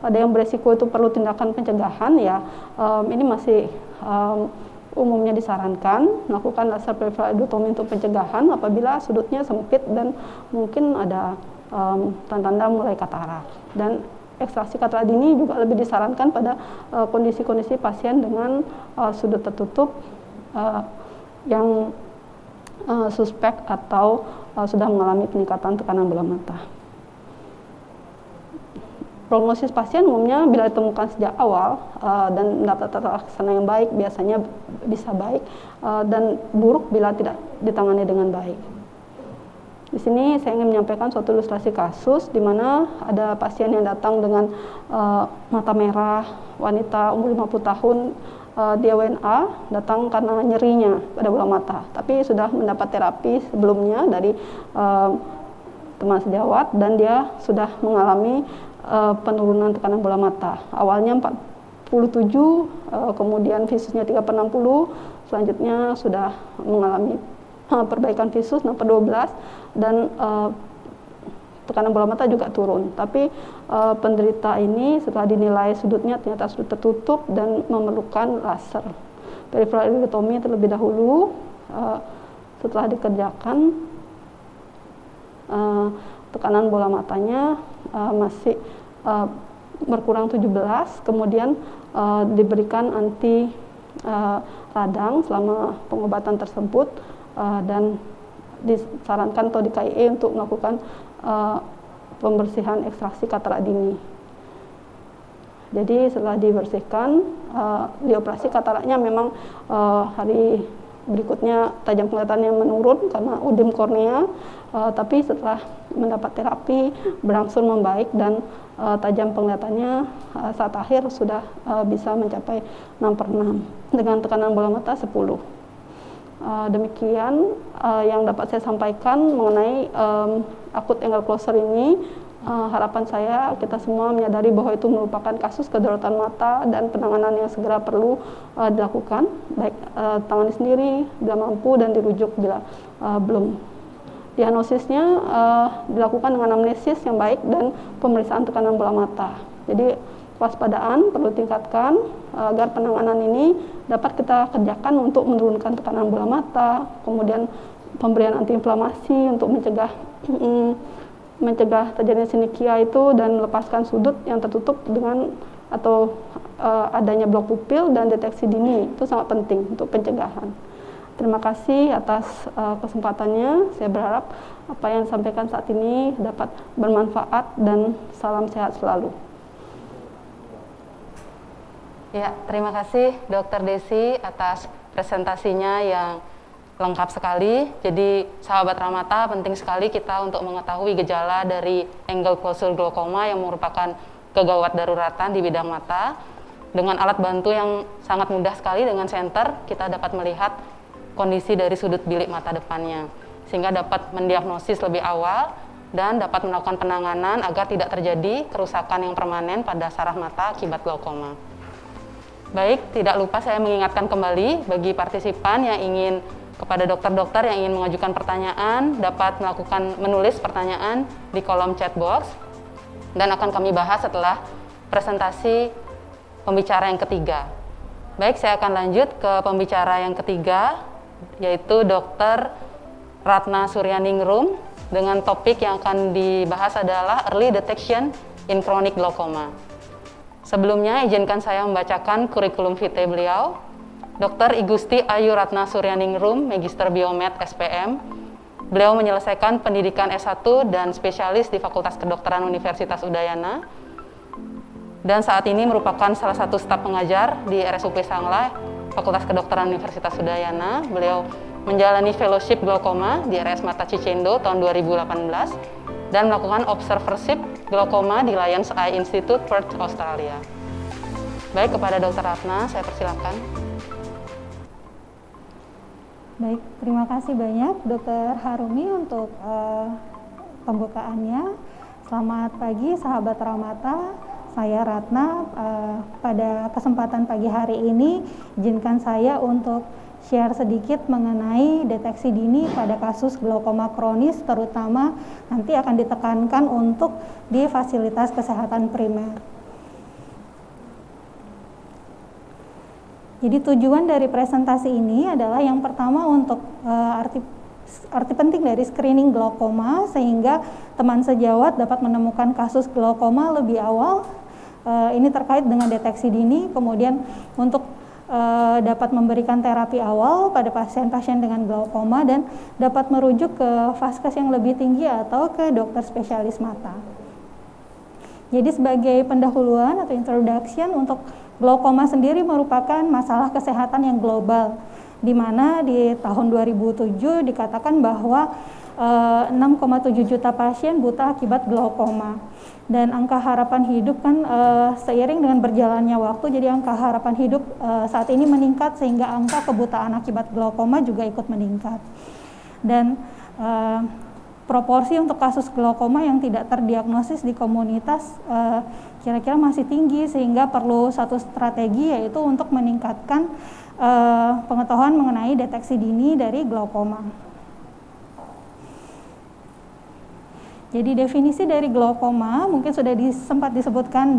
Speaker 3: pada yang beresiko itu perlu tindakan pencegahan? Ya, ini masih umumnya disarankan melakukan laser peripheral iridotomi untuk pencegahan apabila sudutnya sempit dan mungkin ada tanda-tanda mulai katarak. Dan ekstraksi katarak dini juga lebih disarankan pada kondisi-kondisi pasien dengan sudut tertutup yang suspek atau sudah mengalami peningkatan tekanan bola mata. Prognosis pasien umumnya bila ditemukan sejak awal dan mendapat terlaksana yang baik biasanya bisa baik, dan buruk bila tidak ditangani dengan baik. Di sini saya ingin menyampaikan suatu ilustrasi kasus di mana ada pasien yang datang dengan mata merah, wanita umur 50 tahun, dia WNA, datang karena nyerinya pada bola mata, tapi sudah mendapat terapi sebelumnya dari teman sejawat dan dia sudah mengalami penurunan tekanan bola mata. Awalnya 47, kemudian visusnya 3/60, selanjutnya sudah mengalami perbaikan visus 6/12 dan tekanan bola mata juga turun. Tapi penderita ini setelah dinilai sudutnya ternyata sudut tertutup dan memerlukan laser peripheral iridotomi terlebih dahulu. Setelah dikerjakan, tekanan bola matanya masih berkurang 17, kemudian diberikan anti radang selama pengobatan tersebut, dan disarankan atau di KIE untuk melakukan pembersihan ekstraksi katarak dini. Jadi setelah dibersihkan, dioperasi kataraknya memang hari berikutnya tajam penglihatannya menurun karena udem kornea, tapi setelah mendapat terapi berangsur membaik dan tajam penglihatannya saat akhir sudah bisa mencapai 6/6 dengan tekanan bola mata 10. Demikian yang dapat saya sampaikan mengenai akut angle closure ini. harapan saya kita semua menyadari bahwa itu merupakan kasus kedaruratan mata dan penanganan yang segera perlu dilakukan, baik tangani sendiri bila mampu dan dirujuk bila belum. Diagnosisnya dilakukan dengan anamnesis yang baik dan pemeriksaan tekanan bola mata. Jadi kewaspadaan perlu tingkatkan agar penanganan ini dapat kita kerjakan untuk menurunkan tekanan bola mata, kemudian pemberian antiinflamasi untuk mencegah terjadinya sinikia itu dan melepaskan sudut yang tertutup dengan atau adanya blok pupil dan deteksi dini. Itu sangat penting untuk pencegahan. Terima kasih atas kesempatannya. Saya berharap apa yang disampaikan saat ini dapat bermanfaat dan salam sehat selalu.
Speaker 1: Ya, terima kasih Dr. Desi atas presentasinya yang lengkap sekali. Jadi sahabat Ramata, penting sekali kita untuk mengetahui gejala dari angle closure glaukoma yang merupakan kegawat daruratan di bidang mata. Dengan alat bantu yang sangat mudah sekali dengan senter, kita dapat melihat kondisi dari sudut bilik mata depannya, sehingga dapat mendiagnosis lebih awal dan dapat melakukan penanganan agar tidak terjadi kerusakan yang permanen pada saraf mata akibat glaukoma. Baik, tidak lupa saya mengingatkan kembali bagi partisipan yang ingin kepada dokter-dokter yang ingin mengajukan pertanyaan dapat menulis pertanyaan di kolom chat box dan akan kami bahas setelah presentasi pembicara yang ketiga. Baik, saya akan lanjut ke pembicara yang ketiga, yaitu Dr. Ratna Suryaningrum dengan topik yang akan dibahas adalah Early Detection in Chronic Glaucoma. Sebelumnya izinkan saya membacakan kurikulum vitae beliau. Dr. Igusti Ayu Ratna Suryaningrum, Magister Biomed SPM. Beliau menyelesaikan pendidikan S1 dan spesialis di Fakultas Kedokteran Universitas Udayana. Dan saat ini merupakan salah satu staf pengajar di RSUP Sanglai, Fakultas Kedokteran Universitas Udayana. Beliau menjalani fellowship glaukoma di RS Mata Cicendo tahun 2018 dan melakukan observership glaukoma di Lions Eye Institute, Perth, Australia. Baik, kepada Dr. Ratna, saya persilakan.
Speaker 4: Baik, terima kasih banyak Dr. Harumi untuk pembukaannya. Selamat pagi sahabat Ramata, saya Ratna. Pada kesempatan pagi hari ini, izinkan saya untuk share sedikit mengenai deteksi dini pada kasus glaukoma kronis, terutama nanti akan ditekankan untuk di fasilitas kesehatan primer. Jadi tujuan dari presentasi ini adalah yang pertama untuk arti penting dari screening glaukoma sehingga teman sejawat dapat menemukan kasus glaukoma lebih awal. Ini terkait dengan deteksi dini, kemudian untuk dapat memberikan terapi awal pada pasien-pasien dengan glaukoma dan dapat merujuk ke vaskes yang lebih tinggi atau ke dokter spesialis mata. Jadi sebagai pendahuluan atau introduction, untuk glaukoma sendiri merupakan masalah kesehatan yang global, di mana di tahun 2007 dikatakan bahwa 6,7 juta pasien buta akibat glaukoma. Dan angka harapan hidup kan seiring dengan berjalannya waktu, jadi angka harapan hidup saat ini meningkat sehingga angka kebutaan akibat glaukoma juga ikut meningkat. Dan proporsi untuk kasus glaukoma yang tidak terdiagnosis di komunitas kira-kira masih tinggi, sehingga perlu satu strategi, yaitu untuk meningkatkan pengetahuan mengenai deteksi dini dari glaukoma. Jadi definisi dari glaukoma mungkin sudah sempat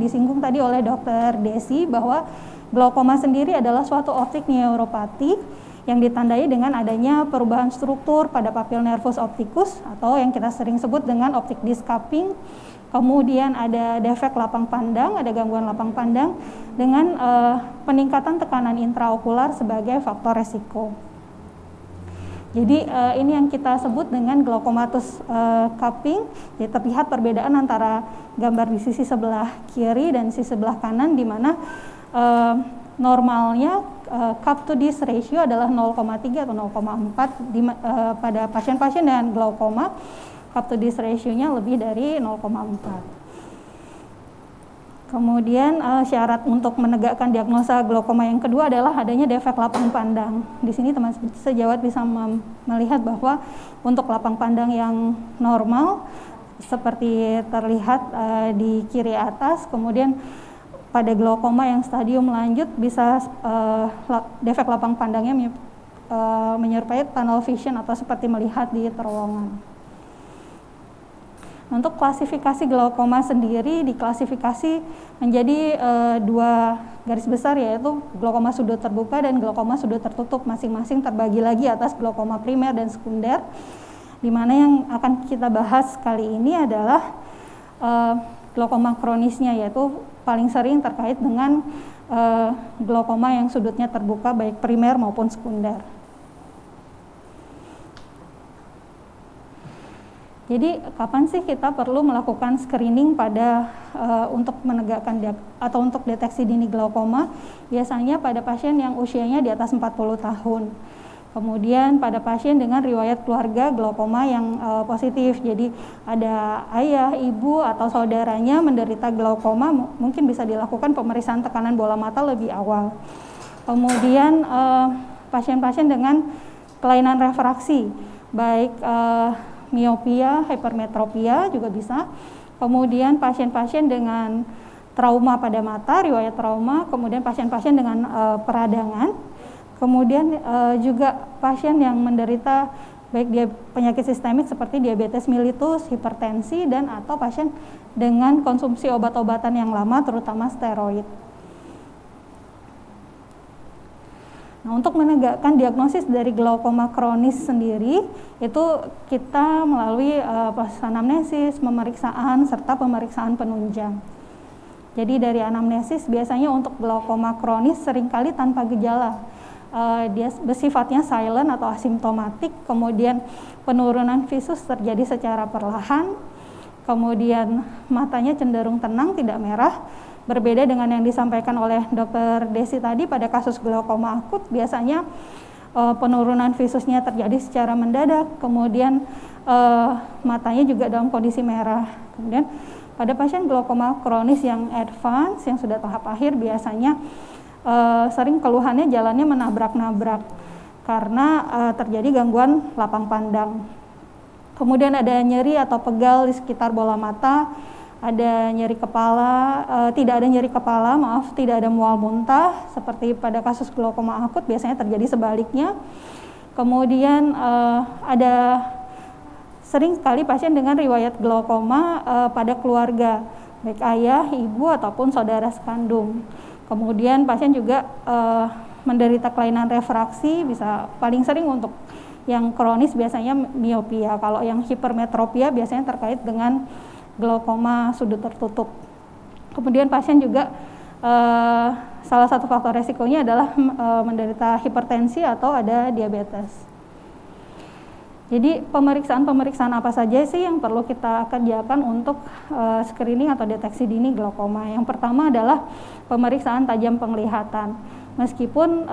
Speaker 4: disinggung tadi oleh Dr. Desi, bahwa glaukoma sendiri adalah suatu optik neuropati yang ditandai dengan adanya perubahan struktur pada papil nervus opticus atau yang kita sering sebut dengan optic disc cupping. Kemudian ada defek lapang pandang, ada gangguan lapang pandang dengan peningkatan tekanan intraokular sebagai faktor resiko. Jadi ini yang kita sebut dengan glaucomatous cupping. Jadi terlihat perbedaan antara gambar di sisi sebelah kiri dan sisi sebelah kanan, di mana normalnya cup to disc ratio adalah 0,3 atau 0,4 pada pasien-pasien dengan glaukoma. Cup to disc ratio-nya lebih dari 0,4. Kemudian syarat untuk menegakkan diagnosa glaukoma yang kedua adalah adanya defek lapang pandang. Di sini teman sejawat bisa melihat bahwa untuk lapang pandang yang normal seperti terlihat di kiri atas. Kemudian pada glaukoma yang stadium lanjut bisa defek lapang pandangnya menyerupai tunnel vision atau seperti melihat di terowongan. Untuk klasifikasi glaukoma sendiri diklasifikasi menjadi dua garis besar, yaitu glaukoma sudut terbuka dan glaukoma sudut tertutup, masing-masing terbagi lagi atas glaukoma primer dan sekunder, di mana yang akan kita bahas kali ini adalah glaukoma kronisnya, yaitu paling sering terkait dengan glaukoma yang sudutnya terbuka baik primer maupun sekunder. Jadi kapan sih kita perlu melakukan screening pada untuk menegakkan atau untuk deteksi dini glaukoma? Biasanya pada pasien yang usianya di atas 40 tahun. Kemudian pada pasien dengan riwayat keluarga glaukoma yang positif. Jadi ada ayah, ibu atau saudaranya menderita glaukoma, mungkin bisa dilakukan pemeriksaan tekanan bola mata lebih awal. Kemudian pasien-pasien dengan kelainan refraksi, baik miopia, hipermetropia juga bisa. Kemudian pasien-pasien dengan trauma pada mata, riwayat trauma, kemudian pasien-pasien dengan peradangan, kemudian juga pasien yang menderita baik dia penyakit sistemik seperti diabetes mellitus, hipertensi, dan atau pasien dengan konsumsi obat-obatan yang lama terutama steroid. Nah, untuk menegakkan diagnosis dari glaukoma kronis sendiri, itu kita melalui proses anamnesis, pemeriksaan, serta pemeriksaan penunjang. Jadi dari anamnesis biasanya untuk glaukoma kronis seringkali tanpa gejala. Dia bersifatnya silent atau asimptomatik, kemudian penurunan visus terjadi secara perlahan, kemudian matanya cenderung tenang, tidak merah. Berbeda dengan yang disampaikan oleh Dr. Desi tadi, pada kasus glaukoma akut biasanya penurunan visusnya terjadi secara mendadak, kemudian matanya juga dalam kondisi merah. Kemudian pada pasien glaukoma kronis yang advance, yang sudah tahap akhir, biasanya sering keluhannya jalannya menabrak-nabrak karena terjadi gangguan lapang pandang. Kemudian ada nyeri atau pegal di sekitar bola mata, ada nyeri kepala, tidak ada nyeri kepala, tidak ada mual muntah seperti pada kasus glaukoma akut, biasanya terjadi sebaliknya. Kemudian ada sering sekali pasien dengan riwayat glaukoma pada keluarga, baik ayah, ibu ataupun saudara sekandung. Kemudian pasien juga menderita kelainan refraksi, bisa paling sering untuk yang kronis biasanya miopia. Kalau yang hipermetropia biasanya terkait dengan glaukoma sudut tertutup. Kemudian pasien juga salah satu faktor resikonya adalah menderita hipertensi atau ada diabetes. Jadi pemeriksaan apa saja sih yang perlu kita kerjakan untuk screening atau deteksi dini glaukoma? Yang pertama adalah pemeriksaan tajam penglihatan. Meskipun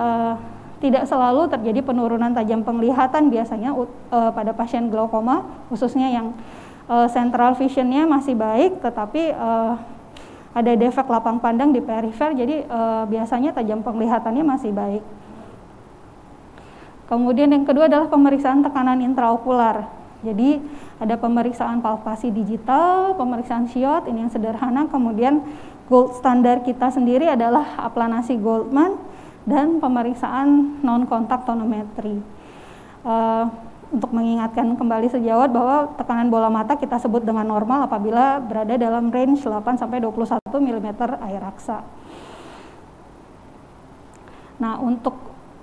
Speaker 4: tidak selalu terjadi penurunan tajam penglihatan, biasanya pada pasien glaukoma khususnya yang central visionnya masih baik, tetapi ada defek lapang pandang di perifer, jadi biasanya tajam penglihatannya masih baik. Kemudian yang kedua adalah pemeriksaan tekanan intraokular. Jadi ada pemeriksaan palpasi digital, pemeriksaan SHIOT, ini yang sederhana. Kemudian gold standar kita sendiri adalah aplanasi Goldman dan pemeriksaan non-kontak tonometri. Untuk mengingatkan kembali sejawat bahwa tekanan bola mata kita sebut dengan normal apabila berada dalam range 8-21 mm air aksa. Nah, untuk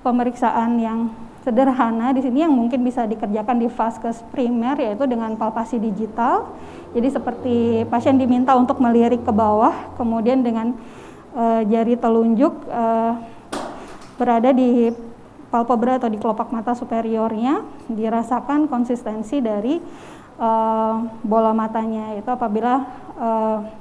Speaker 4: pemeriksaan yang sederhana di sini yang mungkin bisa dikerjakan di vaskes primer, yaitu dengan palpasi digital. Jadi seperti pasien diminta untuk melirik ke bawah, kemudian dengan jari telunjuk berada di palpebra atau di kelopak mata superiornya, dirasakan konsistensi dari bola matanya. Itu apabila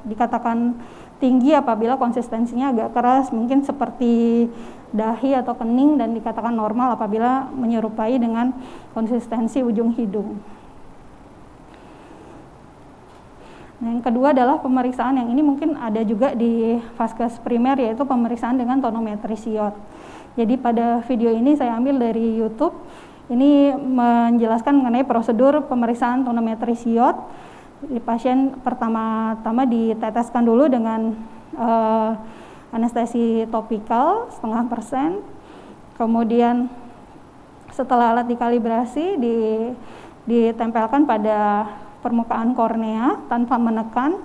Speaker 4: dikatakan tinggi, apabila konsistensinya agak keras, mungkin seperti dahi atau kening, dan dikatakan normal apabila menyerupai dengan konsistensi ujung hidung. Nah, yang kedua adalah pemeriksaan yang ini mungkin ada juga di vaskes primer, yaitu pemeriksaan dengan tonometri SHIOT. Jadi pada video ini saya ambil dari YouTube, ini menjelaskan mengenai prosedur pemeriksaan tonometri SHIOT. Pasien pertama-tama diteteskan dulu dengan anestesi topikal 0,5%, kemudian setelah alat dikalibrasi ditempelkan pada permukaan kornea tanpa menekan,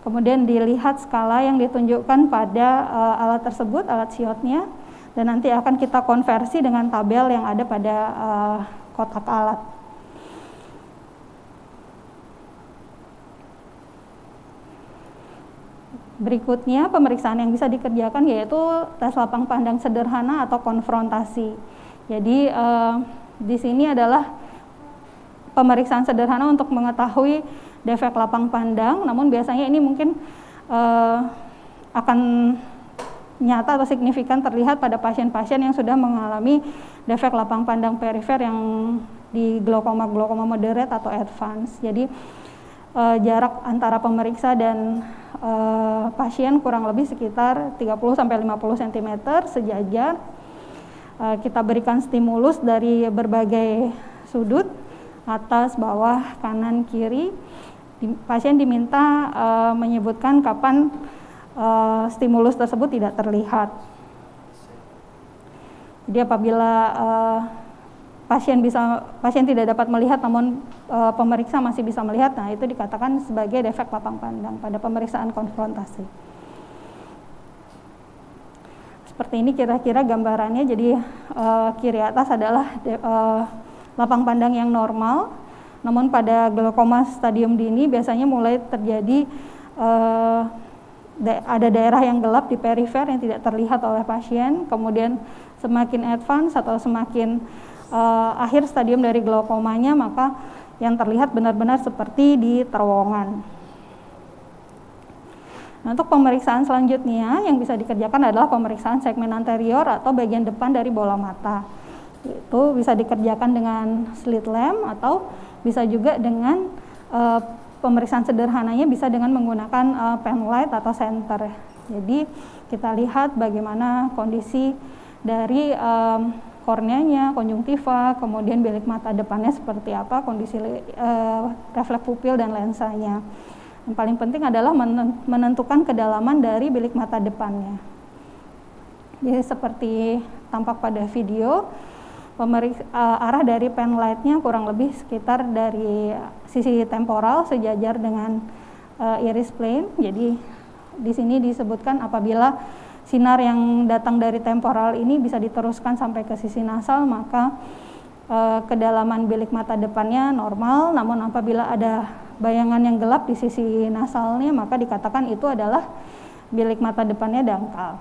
Speaker 4: kemudian dilihat skala yang ditunjukkan pada alat tersebut, alat siotnya, dan nanti akan kita konversi dengan tabel yang ada pada kotak alat. Berikutnya pemeriksaan yang bisa dikerjakan yaitu tes lapang pandang sederhana atau konfrontasi. Jadi di sini adalah pemeriksaan sederhana untuk mengetahui defek lapang pandang, namun biasanya ini mungkin akan nyata atau signifikan terlihat pada pasien-pasien yang sudah mengalami defek lapang pandang perifer yang di glaukoma moderate atau advance. Jadi jarak antara pemeriksa dan pasien kurang lebih sekitar 30-50 cm sejajar. Kita berikan stimulus dari berbagai sudut, atas, bawah, kanan, kiri. Pasien diminta menyebutkan kapan stimulus tersebut tidak terlihat. Jadi apabila pasien tidak dapat melihat namun pemeriksa masih bisa melihat, nah itu dikatakan sebagai defek lapang pandang pada pemeriksaan konfrontasi. Seperti ini kira-kira gambarannya. Jadi kiri atas adalah lapang pandang yang normal, namun pada glaukoma stadium dini biasanya mulai terjadi ada daerah yang gelap di perifer yang tidak terlihat oleh pasien, kemudian semakin advance atau semakin akhir stadium dari glaukomanya, maka yang terlihat benar-benar seperti di terowongan. Nah, untuk pemeriksaan selanjutnya yang bisa dikerjakan adalah pemeriksaan segmen anterior atau bagian depan dari bola mata. Itu bisa dikerjakan dengan slit lamp atau bisa juga dengan pemeriksaan sederhananya bisa dengan menggunakan pen light atau senter. Jadi kita lihat bagaimana kondisi dari korneanya, konjungtiva, kemudian bilik mata depannya seperti apa, kondisi refleks pupil dan lensanya. Yang paling penting adalah menentukan kedalaman dari bilik mata depannya. Jadi seperti tampak pada video, arah dari pen light-nya kurang lebih sekitar dari sisi temporal sejajar dengan iris plane. Jadi di sini disebutkan apabila sinar yang datang dari temporal ini bisa diteruskan sampai ke sisi nasal, maka kedalaman bilik mata depannya normal, namun apabila ada bayangan yang gelap di sisi nasalnya, maka dikatakan itu adalah bilik mata depannya dangkal.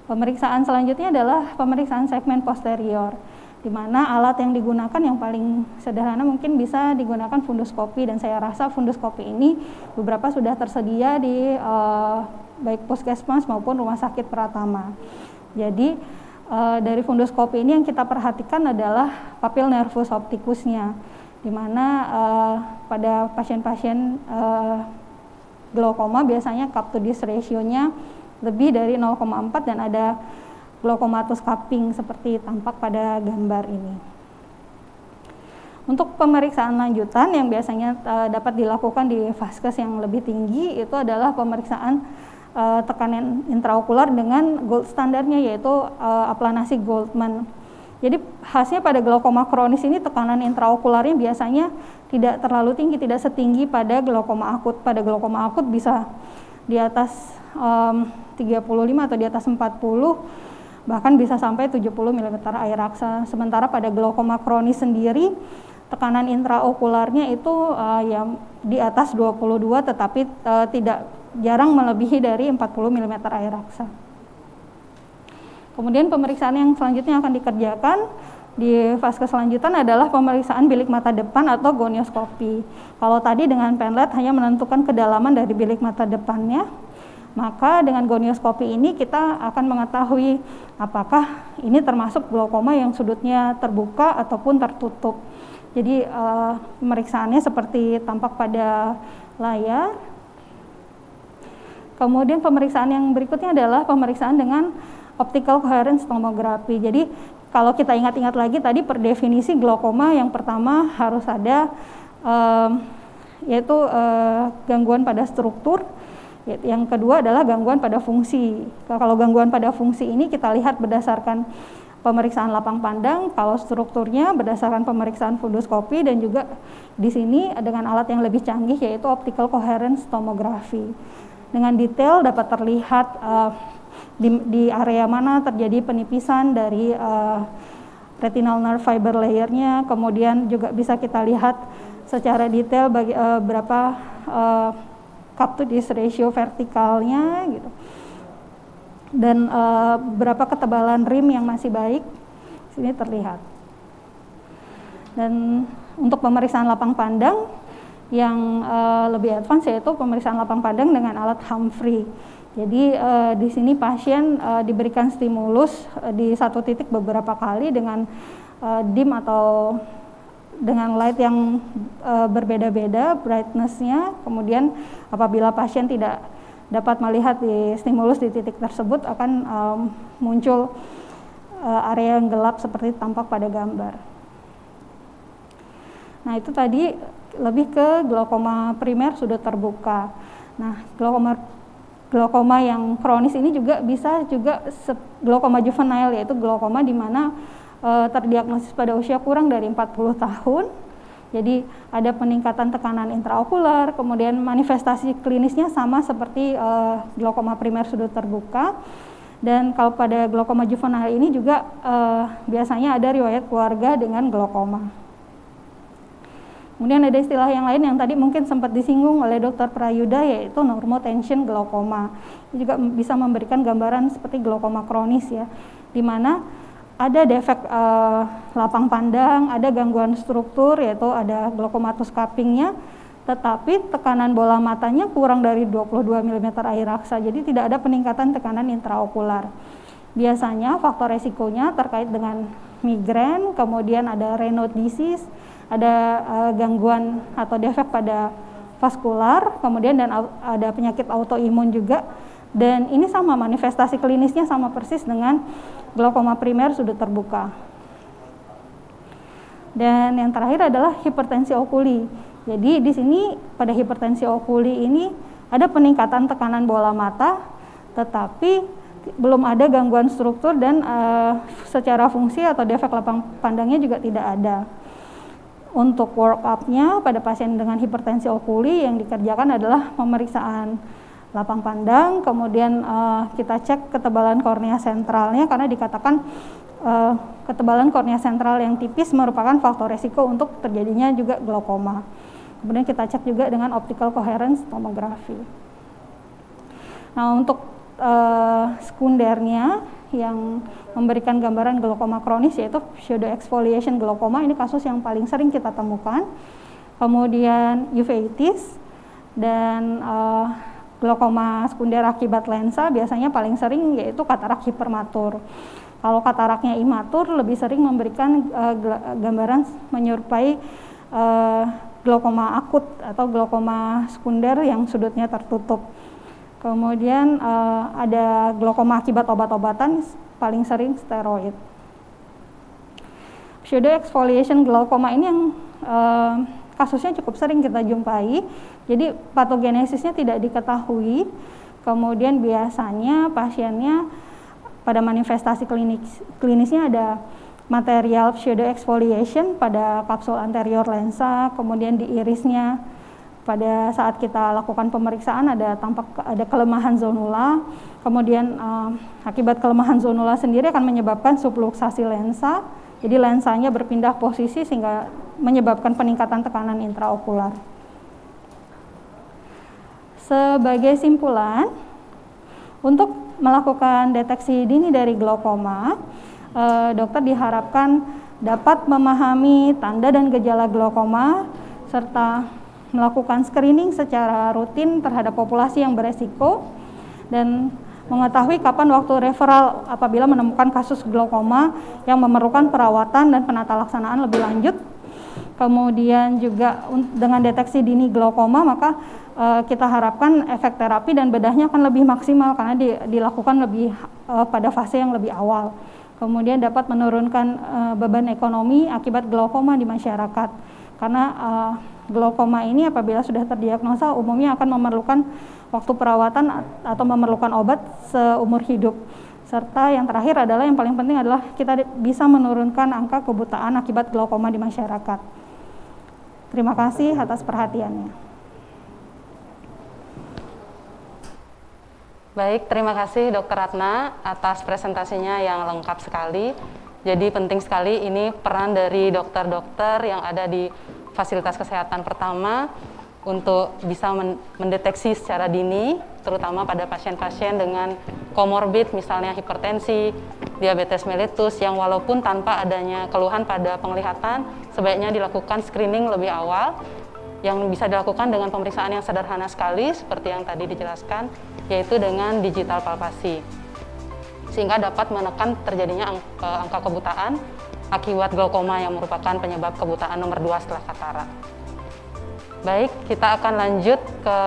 Speaker 4: Pemeriksaan selanjutnya adalah pemeriksaan segmen posterior, di mana alat yang digunakan yang paling sederhana mungkin bisa digunakan fundoskopi, dan saya rasa fundoskopi ini beberapa sudah tersedia di baik puskesmas maupun rumah sakit Pratama. Jadi dari fundoskopi ini yang kita perhatikan adalah papil nervus opticusnya, di mana pada pasien-pasien glaukoma biasanya cup to disc ratio-nya lebih dari 0,4 dan ada glaucomatous cupping seperti tampak pada gambar ini. Untuk pemeriksaan lanjutan yang biasanya dapat dilakukan di vaskes yang lebih tinggi itu adalah pemeriksaan tekanan intraokular dengan gold standarnya, yaitu aplanasi Goldman. Jadi khasnya pada glaukoma kronis ini tekanan intraokularnya biasanya tidak terlalu tinggi, tidak setinggi pada glaukoma akut. Pada glaukoma akut bisa di atas 35 atau di atas 40, bahkan bisa sampai 70 mm air aksa. Sementara pada glaukoma kronis sendiri tekanan intraokularnya itu ya di atas 22, tetapi jarang melebihi dari 40 mm air aksa. Kemudian pemeriksaan yang selanjutnya akan dikerjakan di fase selanjutan adalah pemeriksaan bilik mata depan atau gonioskopi. Kalau tadi dengan pen light hanya menentukan kedalaman dari bilik mata depannya, maka dengan gonioskopi ini kita akan mengetahui apakah ini termasuk glaukoma yang sudutnya terbuka ataupun tertutup. Jadi pemeriksaannya seperti tampak pada layar. Kemudian pemeriksaan yang berikutnya adalah pemeriksaan dengan optical coherence tomography. Jadi kalau kita ingat-ingat lagi tadi per definisi glaukoma yang pertama harus ada yaitu gangguan pada struktur. Yang kedua adalah gangguan pada fungsi. Kalau gangguan pada fungsi ini kita lihat berdasarkan pemeriksaan lapang pandang, kalau strukturnya berdasarkan pemeriksaan fundoskopi, dan juga di sini dengan alat yang lebih canggih yaitu optical coherence tomography. Dengan detail dapat terlihat di area mana terjadi penipisan dari retinal nerve fiber layernya, kemudian juga bisa kita lihat secara detail berapa cup to disc ratio vertikalnya gitu, dan berapa ketebalan rim yang masih baik, sini terlihat. Dan untuk pemeriksaan lapang pandang yang lebih advance yaitu pemeriksaan lapang pandang dengan alat Humphrey. Jadi di sini pasien diberikan stimulus di satu titik beberapa kali dengan dim atau dengan light yang berbeda-beda brightness-nya. Kemudian apabila pasien tidak dapat melihat di stimulus di titik tersebut, akan muncul area yang gelap seperti tampak pada gambar. Nah, itu tadi lebih ke glaukoma primer sudah terbuka. Nah, glaukoma yang kronis ini juga bisa glaukoma juvenile, yaitu glaukoma di mana terdiagnosis pada usia kurang dari 40 tahun. Jadi ada peningkatan tekanan intraokular, kemudian manifestasi klinisnya sama seperti glaukoma primer sudut terbuka. Dan kalau pada glaukoma juvenile ini juga biasanya ada riwayat keluarga dengan glaukoma. Kemudian ada istilah yang lain yang tadi mungkin sempat disinggung oleh Dr. Prayuda, yaitu normotension glaukoma. Ini juga bisa memberikan gambaran seperti glaukoma kronis ya, di mana ada defek lapang pandang, ada gangguan struktur, yaitu ada glaukomatus cupping-nya, tetapi tekanan bola matanya kurang dari 22 mm air raksa, jadi tidak ada peningkatan tekanan intraokular. Biasanya faktor resikonya terkait dengan migrain, kemudian ada Raynaud disease, ada gangguan atau defek pada vaskular, kemudian dan ada penyakit autoimun juga. Dan ini sama, manifestasi klinisnya sama persis dengan glaukoma primer sudut terbuka. Dan yang terakhir adalah hipertensi okuli. Jadi di sini pada hipertensi okuli ini ada peningkatan tekanan bola mata, tetapi belum ada gangguan struktur dan secara fungsi atau defek lapang pandangnya juga tidak ada. Untuk workup-nya pada pasien dengan hipertensi okuli yang dikerjakan adalah pemeriksaan lapang pandang, kemudian kita cek ketebalan kornea sentralnya karena dikatakan ketebalan kornea sentral yang tipis merupakan faktor resiko untuk terjadinya juga glaukoma. Kemudian kita cek juga dengan optical coherence tomography. Nah, untuk sekundernya yang memberikan gambaran glaukoma kronis yaitu pseudoexfoliation glaukoma, ini kasus yang paling sering kita temukan. Kemudian uveitis dan glaukoma sekunder akibat lensa biasanya paling sering yaitu katarak hipermatur. Kalau kataraknya imatur lebih sering memberikan gambaran menyerupai glaukoma akut atau glaukoma sekunder yang sudutnya tertutup. Kemudian ada glaukoma akibat obat-obatan, paling sering steroid. Pseudoexfoliation glaukoma ini yang kasusnya cukup sering kita jumpai, jadi patogenesisnya tidak diketahui. Kemudian biasanya pasiennya pada manifestasi klinisnya ada material pseudoexfoliation pada kapsul anterior lensa, kemudian di irisnya pada saat kita lakukan pemeriksaan ada kelemahan zonula, kemudian akibat kelemahan zonula sendiri akan menyebabkan subluxasi lensa, jadi lensanya berpindah posisi sehingga menyebabkan peningkatan tekanan intraokular. Sebagai simpulan, untuk melakukan deteksi dini dari glaukoma, dokter diharapkan dapat memahami tanda dan gejala glaukoma serta melakukan screening secara rutin terhadap populasi yang beresiko dan mengetahui kapan waktu referral apabila menemukan kasus glaukoma yang memerlukan perawatan dan penata laksanaan lebih lanjut. Kemudian juga dengan deteksi dini glaukoma maka kita harapkan efek terapi dan bedahnya akan lebih maksimal karena dilakukan lebih pada fase yang lebih awal. Kemudian dapat menurunkan beban ekonomi akibat glaukoma di masyarakat. Karena glaukoma ini apabila sudah terdiagnosa umumnya akan memerlukan waktu perawatan atau memerlukan obat seumur hidup. Serta yang terakhir adalah yang paling penting adalah kita bisa menurunkan angka kebutaan akibat glaukoma di masyarakat. Terima kasih atas perhatiannya.
Speaker 1: Baik, terima kasih Dr. Ratna atas presentasinya yang lengkap sekali. Jadi penting sekali ini peran dari dokter-dokter yang ada di fasilitas kesehatan pertama untuk bisa mendeteksi secara dini, terutama pada pasien-pasien dengan komorbid, misalnya hipertensi, diabetes mellitus, yang walaupun tanpa adanya keluhan pada penglihatan, sebaiknya dilakukan screening lebih awal, yang bisa dilakukan dengan pemeriksaan yang sederhana sekali, seperti yang tadi dijelaskan, yaitu dengan digital palpasi, sehingga dapat menekan terjadinya angka kebutaan akibat glaukoma yang merupakan penyebab kebutaan nomor 2 setelah katarak. Baik, kita akan lanjut ke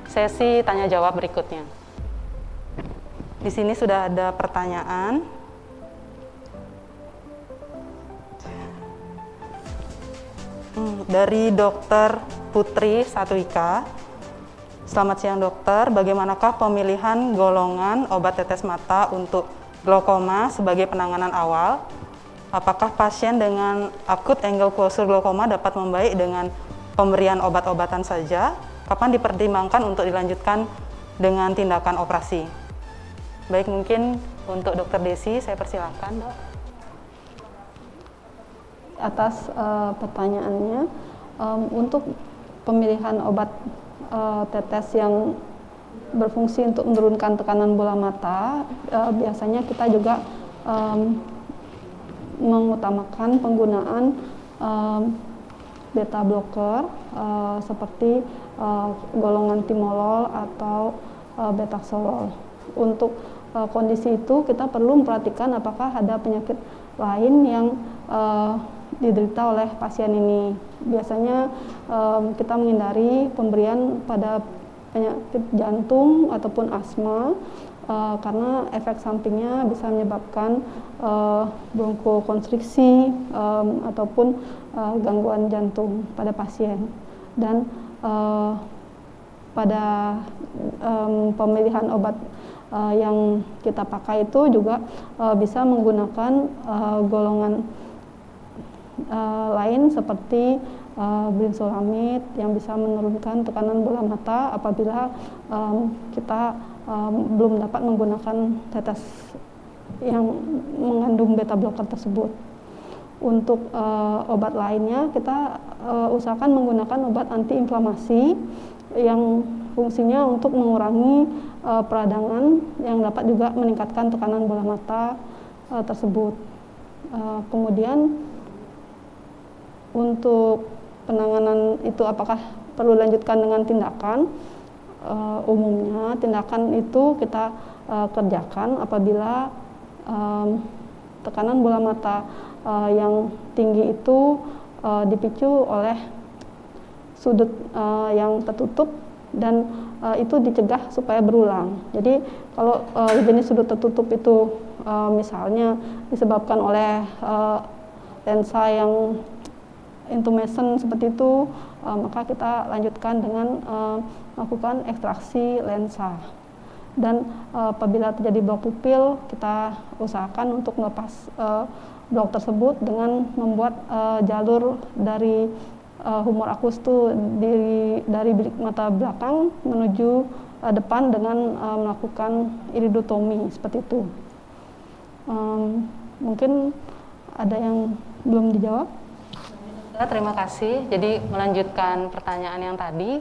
Speaker 1: sesi tanya jawab berikutnya. Di sini sudah ada pertanyaan. Dari Dr. Putri Satwika. Selamat siang dokter, bagaimanakah pemilihan golongan obat tetes mata untuk glaukoma sebagai penanganan awal? Apakah pasien dengan akut angle closure glaukoma dapat membaik dengan pemberian obat-obatan saja? Kapan dipertimbangkan untuk dilanjutkan dengan tindakan operasi? Baik, mungkin untuk Dr. Desi, saya persilakan, Dok.
Speaker 3: Atas pertanyaannya, untuk pemilihan obat tetes yang berfungsi untuk menurunkan tekanan bola mata, biasanya kita juga mengutamakan penggunaan beta blocker seperti golongan timolol atau betaxolol. Untuk kondisi itu kita perlu memperhatikan apakah ada penyakit lain yang diderita oleh pasien ini. Biasanya kita menghindari pemberian pada penyakit jantung ataupun asma karena efek sampingnya bisa menyebabkan bronkokonstriksi ataupun gangguan jantung pada pasien. Dan pada pemilihan obat yang kita pakai itu juga bisa menggunakan golongan lain seperti brinzolamid yang bisa menurunkan tekanan bola mata apabila kita belum dapat menggunakan tetes yang mengandung beta blocker tersebut. Untuk obat lainnya kita usahakan menggunakan obat antiinflamasi yang fungsinya untuk mengurangi peradangan yang dapat juga meningkatkan tekanan bola mata tersebut. Kemudian untuk penanganan itu apakah perlu dilanjutkan dengan tindakan? Umumnya tindakan itu kita kerjakan apabila tekanan bola mata yang tinggi itu dipicu oleh sudut yang tertutup dan itu dicegah supaya berulang. Jadi kalau jenis sudut tertutup itu misalnya disebabkan oleh lensa yang intumescent seperti itu, maka kita lanjutkan dengan melakukan ekstraksi lensa. Dan apabila terjadi blok pupil, kita usahakan untuk melepas blok tersebut dengan membuat jalur dari humor akus itu dari bilik mata belakang menuju depan dengan melakukan iridotomi seperti itu. Mungkin ada yang belum dijawab?
Speaker 1: Terima kasih. Jadi melanjutkan pertanyaan yang tadi,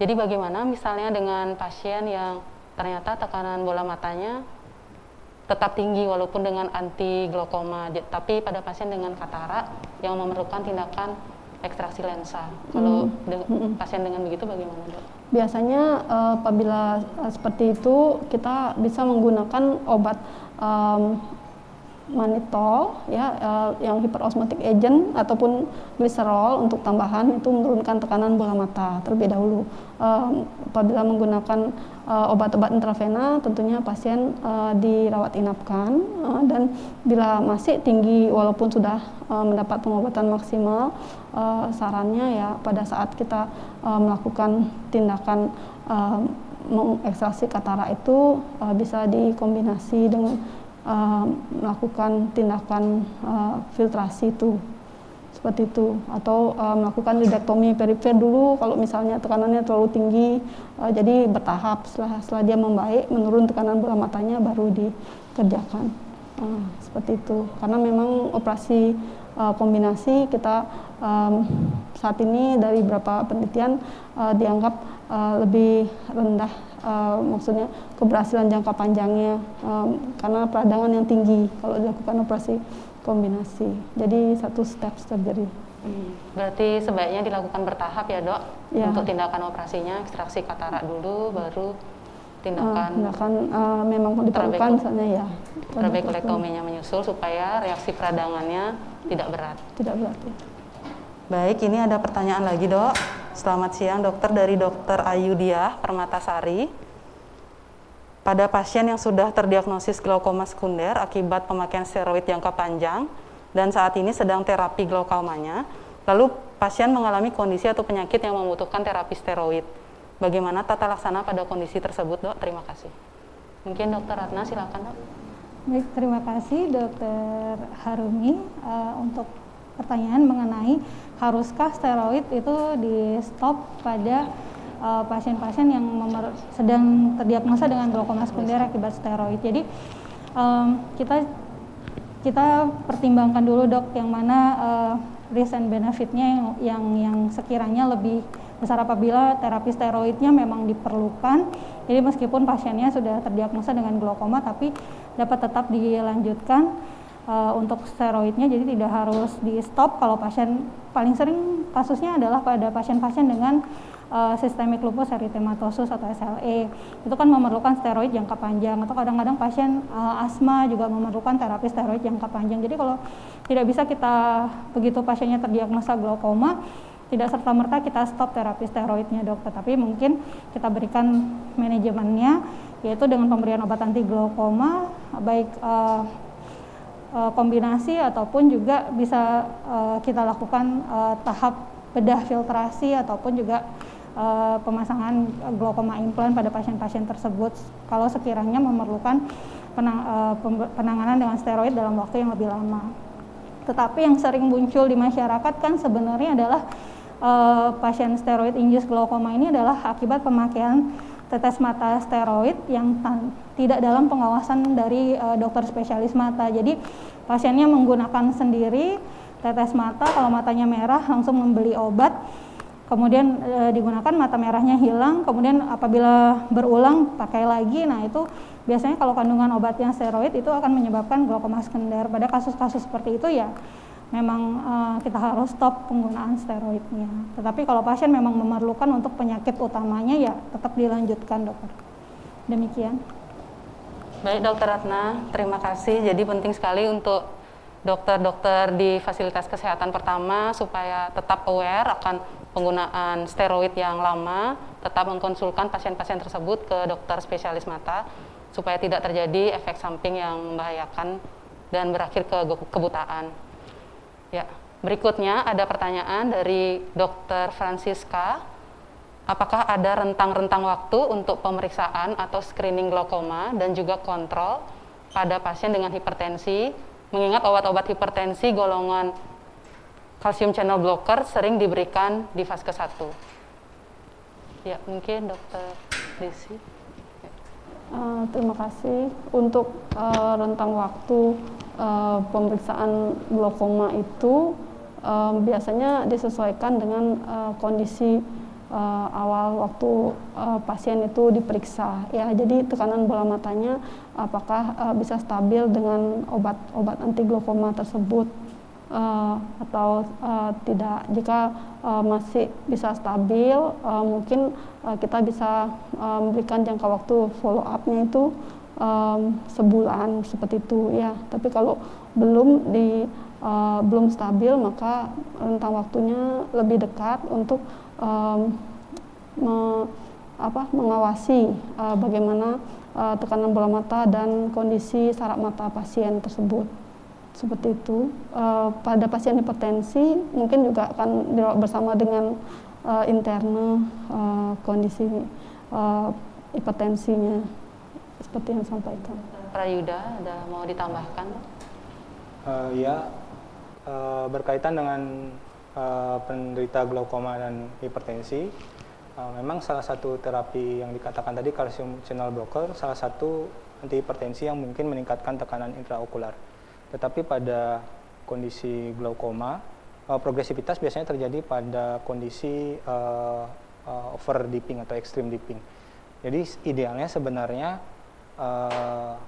Speaker 1: jadi bagaimana misalnya dengan pasien yang ternyata tekanan bola matanya tetap tinggi walaupun dengan anti glaukoma, tapi pada pasien dengan katarak yang memerlukan tindakan ekstraksi lensa. Kalau pasien dengan begitu bagaimana, Dok?
Speaker 3: Biasanya apabila seperti itu kita bisa menggunakan obat manitol ya, yang hiperosmotic agent ataupun gliserol untuk tambahan itu menurunkan tekanan bola mata terlebih dahulu. Apabila menggunakan obat-obat intravena tentunya pasien dirawat inapkan, dan bila masih tinggi walaupun sudah mendapat pengobatan maksimal, sarannya ya pada saat kita melakukan tindakan mengekstraksi katarak itu bisa dikombinasi dengan melakukan tindakan filtrasi itu, seperti itu, atau melakukan lidektomi perifer dulu kalau misalnya tekanannya terlalu tinggi, jadi bertahap setelah dia membaik menurun tekanan bola matanya baru dikerjakan, seperti itu. Karena memang operasi kombinasi kita saat ini dari beberapa penelitian dianggap lebih rendah, maksudnya keberhasilan jangka panjangnya karena peradangan yang tinggi kalau dilakukan operasi kombinasi. Jadi satu step surgery.
Speaker 1: Berarti sebaiknya dilakukan bertahap ya dok,
Speaker 3: ya.
Speaker 1: Untuk tindakan operasinya ekstraksi katarak dulu, baru tindakan
Speaker 3: memang diperlukan misalnya ya
Speaker 1: trabekulektominya menyusul supaya reaksi peradangannya tidak berat.
Speaker 3: Tidak berat. Ya.
Speaker 1: Baik, ini ada pertanyaan lagi dok. Selamat siang dokter, dari dokter Ayu Diah Permatasari. Pada pasien yang sudah terdiagnosis glaukoma sekunder akibat pemakaian steroid jangka panjang dan saat ini sedang terapi glaukomanya, lalu pasien mengalami kondisi atau penyakit yang membutuhkan terapi steroid. Bagaimana tata laksana pada kondisi tersebut dok? Terima kasih. Mungkin dokter Ratna silakan dok.
Speaker 4: Baik, terima kasih dokter Harumi untuk pertanyaan mengenai haruskah steroid itu di stop pada pasien-pasien yang sedang terdiagnosa dengan glaukoma sekunder akibat steroid. Jadi kita pertimbangkan dulu dok yang mana risk and benefitnya yang sekiranya lebih besar apabila terapi steroidnya memang diperlukan. Jadi meskipun pasiennya sudah terdiagnosa dengan glaukoma tapi dapat tetap dilanjutkan untuk steroidnya, jadi tidak harus di stop. Kalau pasien, paling sering kasusnya adalah pada pasien-pasien dengan systemic lupus erythematosus atau SLE, itu kan memerlukan steroid jangka panjang, atau kadang-kadang pasien asma juga memerlukan terapi steroid jangka panjang. Jadi kalau tidak bisa kita, begitu pasiennya terdiagnosa glaukoma, tidak serta-merta kita stop terapi steroidnya dok, tetapi mungkin kita berikan manajemennya, yaitu dengan pemberian obat anti glaukoma, baik kombinasi ataupun juga bisa kita lakukan tahap bedah filtrasi ataupun juga pemasangan glaukoma implan pada pasien-pasien tersebut kalau sekiranya memerlukan penanganan dengan steroid dalam waktu yang lebih lama. Tetapi yang sering muncul di masyarakat kan sebenarnya adalah pasien steroid induced glaukoma ini adalah akibat pemakaian tetes mata steroid yang tidak dalam pengawasan dari dokter spesialis mata. Jadi pasiennya menggunakan sendiri tetes mata, kalau matanya merah langsung membeli obat, kemudian digunakan, mata merahnya hilang, kemudian apabila berulang pakai lagi. Nah itu biasanya kalau kandungan obatnya steroid itu akan menyebabkan glaukoma sekunder. Pada kasus-kasus seperti itu ya memang kita harus stop penggunaan steroidnya. Tetapi kalau pasien memang memerlukan untuk penyakit utamanya ya tetap dilanjutkan dokter. Demikian.
Speaker 1: Baik dokter Ratna, terima kasih. Jadi penting sekali untuk dokter-dokter di fasilitas kesehatan pertama supaya tetap aware akan penggunaan steroid yang lama, tetap mengkonsulkan pasien-pasien tersebut ke dokter spesialis mata supaya tidak terjadi efek samping yang membahayakan dan berakhir ke kebutaan. Ya, berikutnya ada pertanyaan dari Dr. Francisca. Apakah ada rentang-rentang waktu untuk pemeriksaan atau screening glaukoma dan juga kontrol pada pasien dengan hipertensi? Mengingat obat-obat hipertensi golongan calcium channel blocker sering diberikan di fase 1. Ya, mungkin Dr. Desi.
Speaker 3: Terima kasih. Untuk rentang waktu pemeriksaan glaukoma itu biasanya disesuaikan dengan kondisi awal waktu pasien itu diperiksa. Ya, jadi tekanan bola matanya apakah bisa stabil dengan obat anti glaukoma tersebut atau tidak. Jika masih bisa stabil, mungkin kita bisa memberikan jangka waktu follow up-nya itu sebulan seperti itu ya. Tapi kalau belum stabil, maka rentang waktunya lebih dekat untuk mengawasi bagaimana tekanan bola mata dan kondisi saraf mata pasien tersebut. Seperti itu. Pada pasien hipertensi mungkin juga akan dirawat bersama dengan interne kondisi hipertensinya, seperti yang sampaikan.
Speaker 1: Prayuda, ada mau ditambahkan?
Speaker 2: Berkaitan dengan penderita glaukoma dan hipertensi, memang salah satu terapi yang dikatakan tadi kalsium channel blocker, salah satu antihipertensi yang mungkin meningkatkan tekanan intraokular. Tetapi pada kondisi glaukoma, progresivitas biasanya terjadi pada kondisi over dipping atau extreme dipping. Jadi idealnya sebenarnya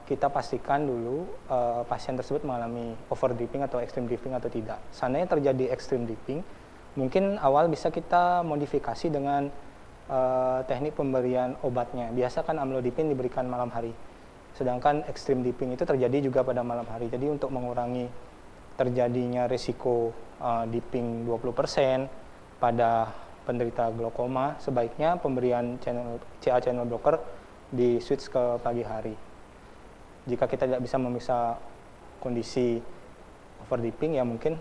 Speaker 2: kita pastikan dulu pasien tersebut mengalami over dipping atau extreme dipping atau tidak. Seandainya terjadi extreme dipping, mungkin awal bisa kita modifikasi dengan teknik pemberian obatnya. Biasa kan amlodipin diberikan malam hari. Sedangkan extreme dipping itu terjadi juga pada malam hari. Jadi untuk mengurangi terjadinya risiko dipping 20% pada penderita glaukoma, sebaiknya pemberian CA channel blocker di switch ke pagi hari. Jika kita tidak bisa memeriksa kondisi over dipping, ya mungkin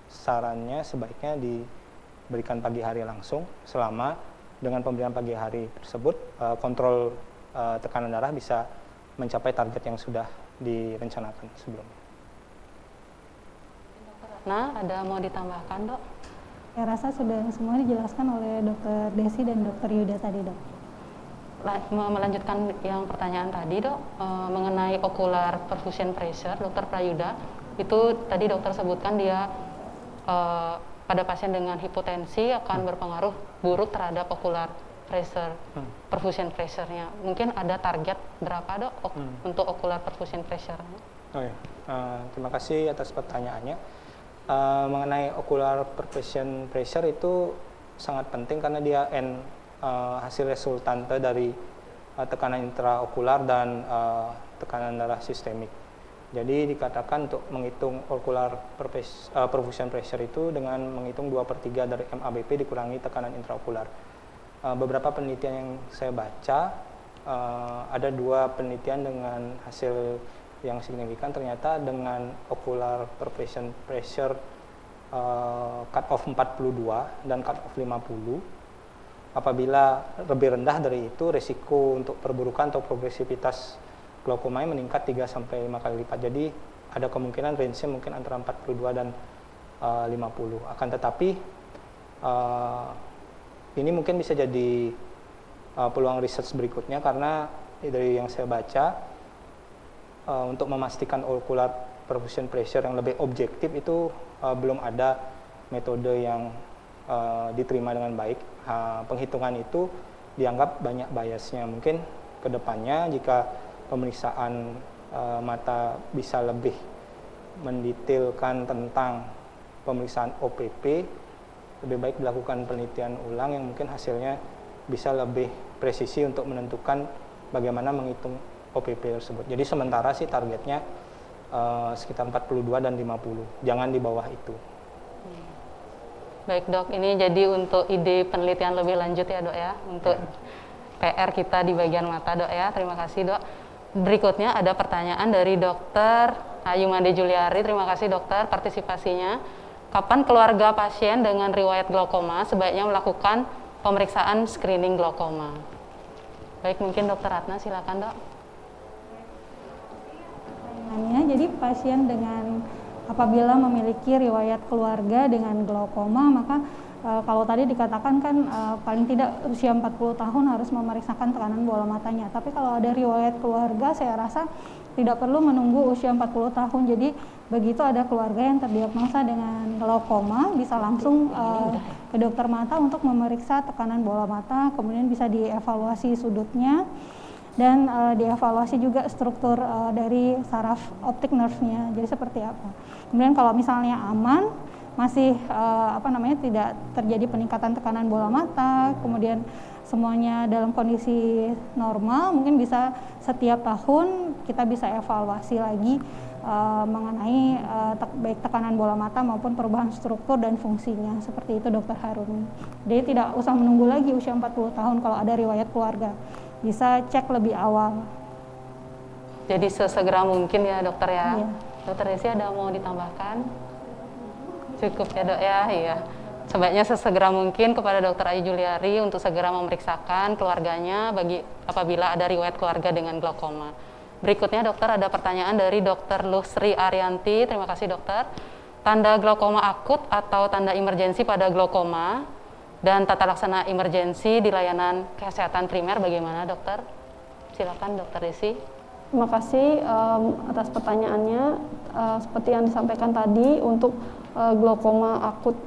Speaker 2: sarannya sebaiknya diberikan pagi hari langsung, selama dengan pemberian pagi hari tersebut kontrol tekanan darah bisa mencapai target yang sudah direncanakan sebelumnya.
Speaker 1: Nah, ada mau ditambahkan, Dok?
Speaker 4: Saya rasa sudah semua dijelaskan oleh Dr. Desi dan Dr. Yuda tadi, Dok.
Speaker 1: Melanjutkan yang pertanyaan tadi, Dok, mengenai ocular perfusion pressure, Dr. Prayuda, itu tadi dokter sebutkan dia pada pasien dengan hipotensi akan berpengaruh buruk terhadap ocular pressure, perfusion pressure-nya. Mungkin ada target berapa, Dok, untuk ocular perfusion pressure?
Speaker 2: Terima kasih atas pertanyaannya. Mengenai ocular perfusion pressure itu sangat penting karena dia hasil resultante dari tekanan intraokular dan tekanan darah sistemik. Jadi dikatakan untuk menghitung ocular perfusion pressure itu dengan menghitung 2/3 dari MABP dikurangi tekanan intraokular. Beberapa penelitian yang saya baca, ada 2 penelitian dengan hasil yang signifikan. Ternyata dengan ocular perfusion pressure cut off 42 dan cut off 50, apabila lebih rendah dari itu, risiko untuk perburukan atau progresivitas glaukoma meningkat 3-5 kali lipat. Jadi ada kemungkinan range-nya mungkin antara 42 dan 50. Akan tetapi ini mungkin bisa jadi peluang research berikutnya, karena dari yang saya baca, untuk memastikan ocular perfusion pressure yang lebih objektif itu belum ada metode yang diterima dengan baik. Penghitungan itu dianggap banyak biasnya. Mungkin kedepannya jika pemeriksaan mata bisa lebih mendetailkan tentang pemeriksaan OPP, lebih baik dilakukan penelitian ulang yang mungkin hasilnya bisa lebih presisi untuk menentukan bagaimana menghitung OPP tersebut. Jadi sementara sih targetnya sekitar 42 dan 50, jangan di bawah itu.
Speaker 1: Baik, Dok, ini jadi untuk ide penelitian lebih lanjut ya, Dok, ya, untuk PR kita di bagian mata, Dok, ya. Terima kasih, Dok. Berikutnya ada pertanyaan dari Dr. Ayu Made Juliari. Terima kasih, Dokter, partisipasinya. Kapan keluarga pasien dengan riwayat glaukoma sebaiknya melakukan pemeriksaan screening glaukoma? Baik, mungkin Dr. Ratna, silakan, Dok.
Speaker 4: Jadi pasien dengan apabila memiliki riwayat keluarga dengan glaukoma, maka kalau tadi dikatakan kan paling tidak usia 40 tahun harus memeriksakan tekanan bola matanya. Tapi kalau ada riwayat keluarga, saya rasa tidak perlu menunggu usia 40 tahun. Jadi begitu ada keluarga yang terdiagnosa dengan glaukoma, bisa langsung ke dokter mata untuk memeriksa tekanan bola mata, kemudian bisa dievaluasi sudutnya, dan dievaluasi juga struktur dari saraf optik nerve-nya, jadi seperti apa. Kemudian kalau misalnya aman, masih tidak terjadi peningkatan tekanan bola mata, kemudian semuanya dalam kondisi normal, mungkin bisa setiap tahun kita bisa evaluasi lagi mengenai baik tekanan bola mata maupun perubahan struktur dan fungsinya. Seperti itu Dokter Harun. Jadi tidak usah menunggu lagi usia 40 tahun kalau ada riwayat keluarga. Bisa cek lebih awal.
Speaker 1: Jadi sesegera mungkin ya dokter ya.
Speaker 4: Iya.
Speaker 1: Dokter Desi ada mau ditambahkan? Cukup ya dok ya, iya. Sebaiknya sesegera mungkin kepada Dokter Ayu Juliari untuk segera memeriksakan keluarganya apabila ada riwayat keluarga dengan glaukoma. Berikutnya dokter ada pertanyaan dari Dokter Lusri Arianti. Terima kasih dokter. Tanda glaukoma akut atau tanda emergensi pada glaukoma dan tata laksana emergensi di layanan kesehatan primer bagaimana dokter? Silakan Dokter Desi.
Speaker 3: Terima kasih atas pertanyaannya. Seperti yang disampaikan tadi, untuk glaukoma akut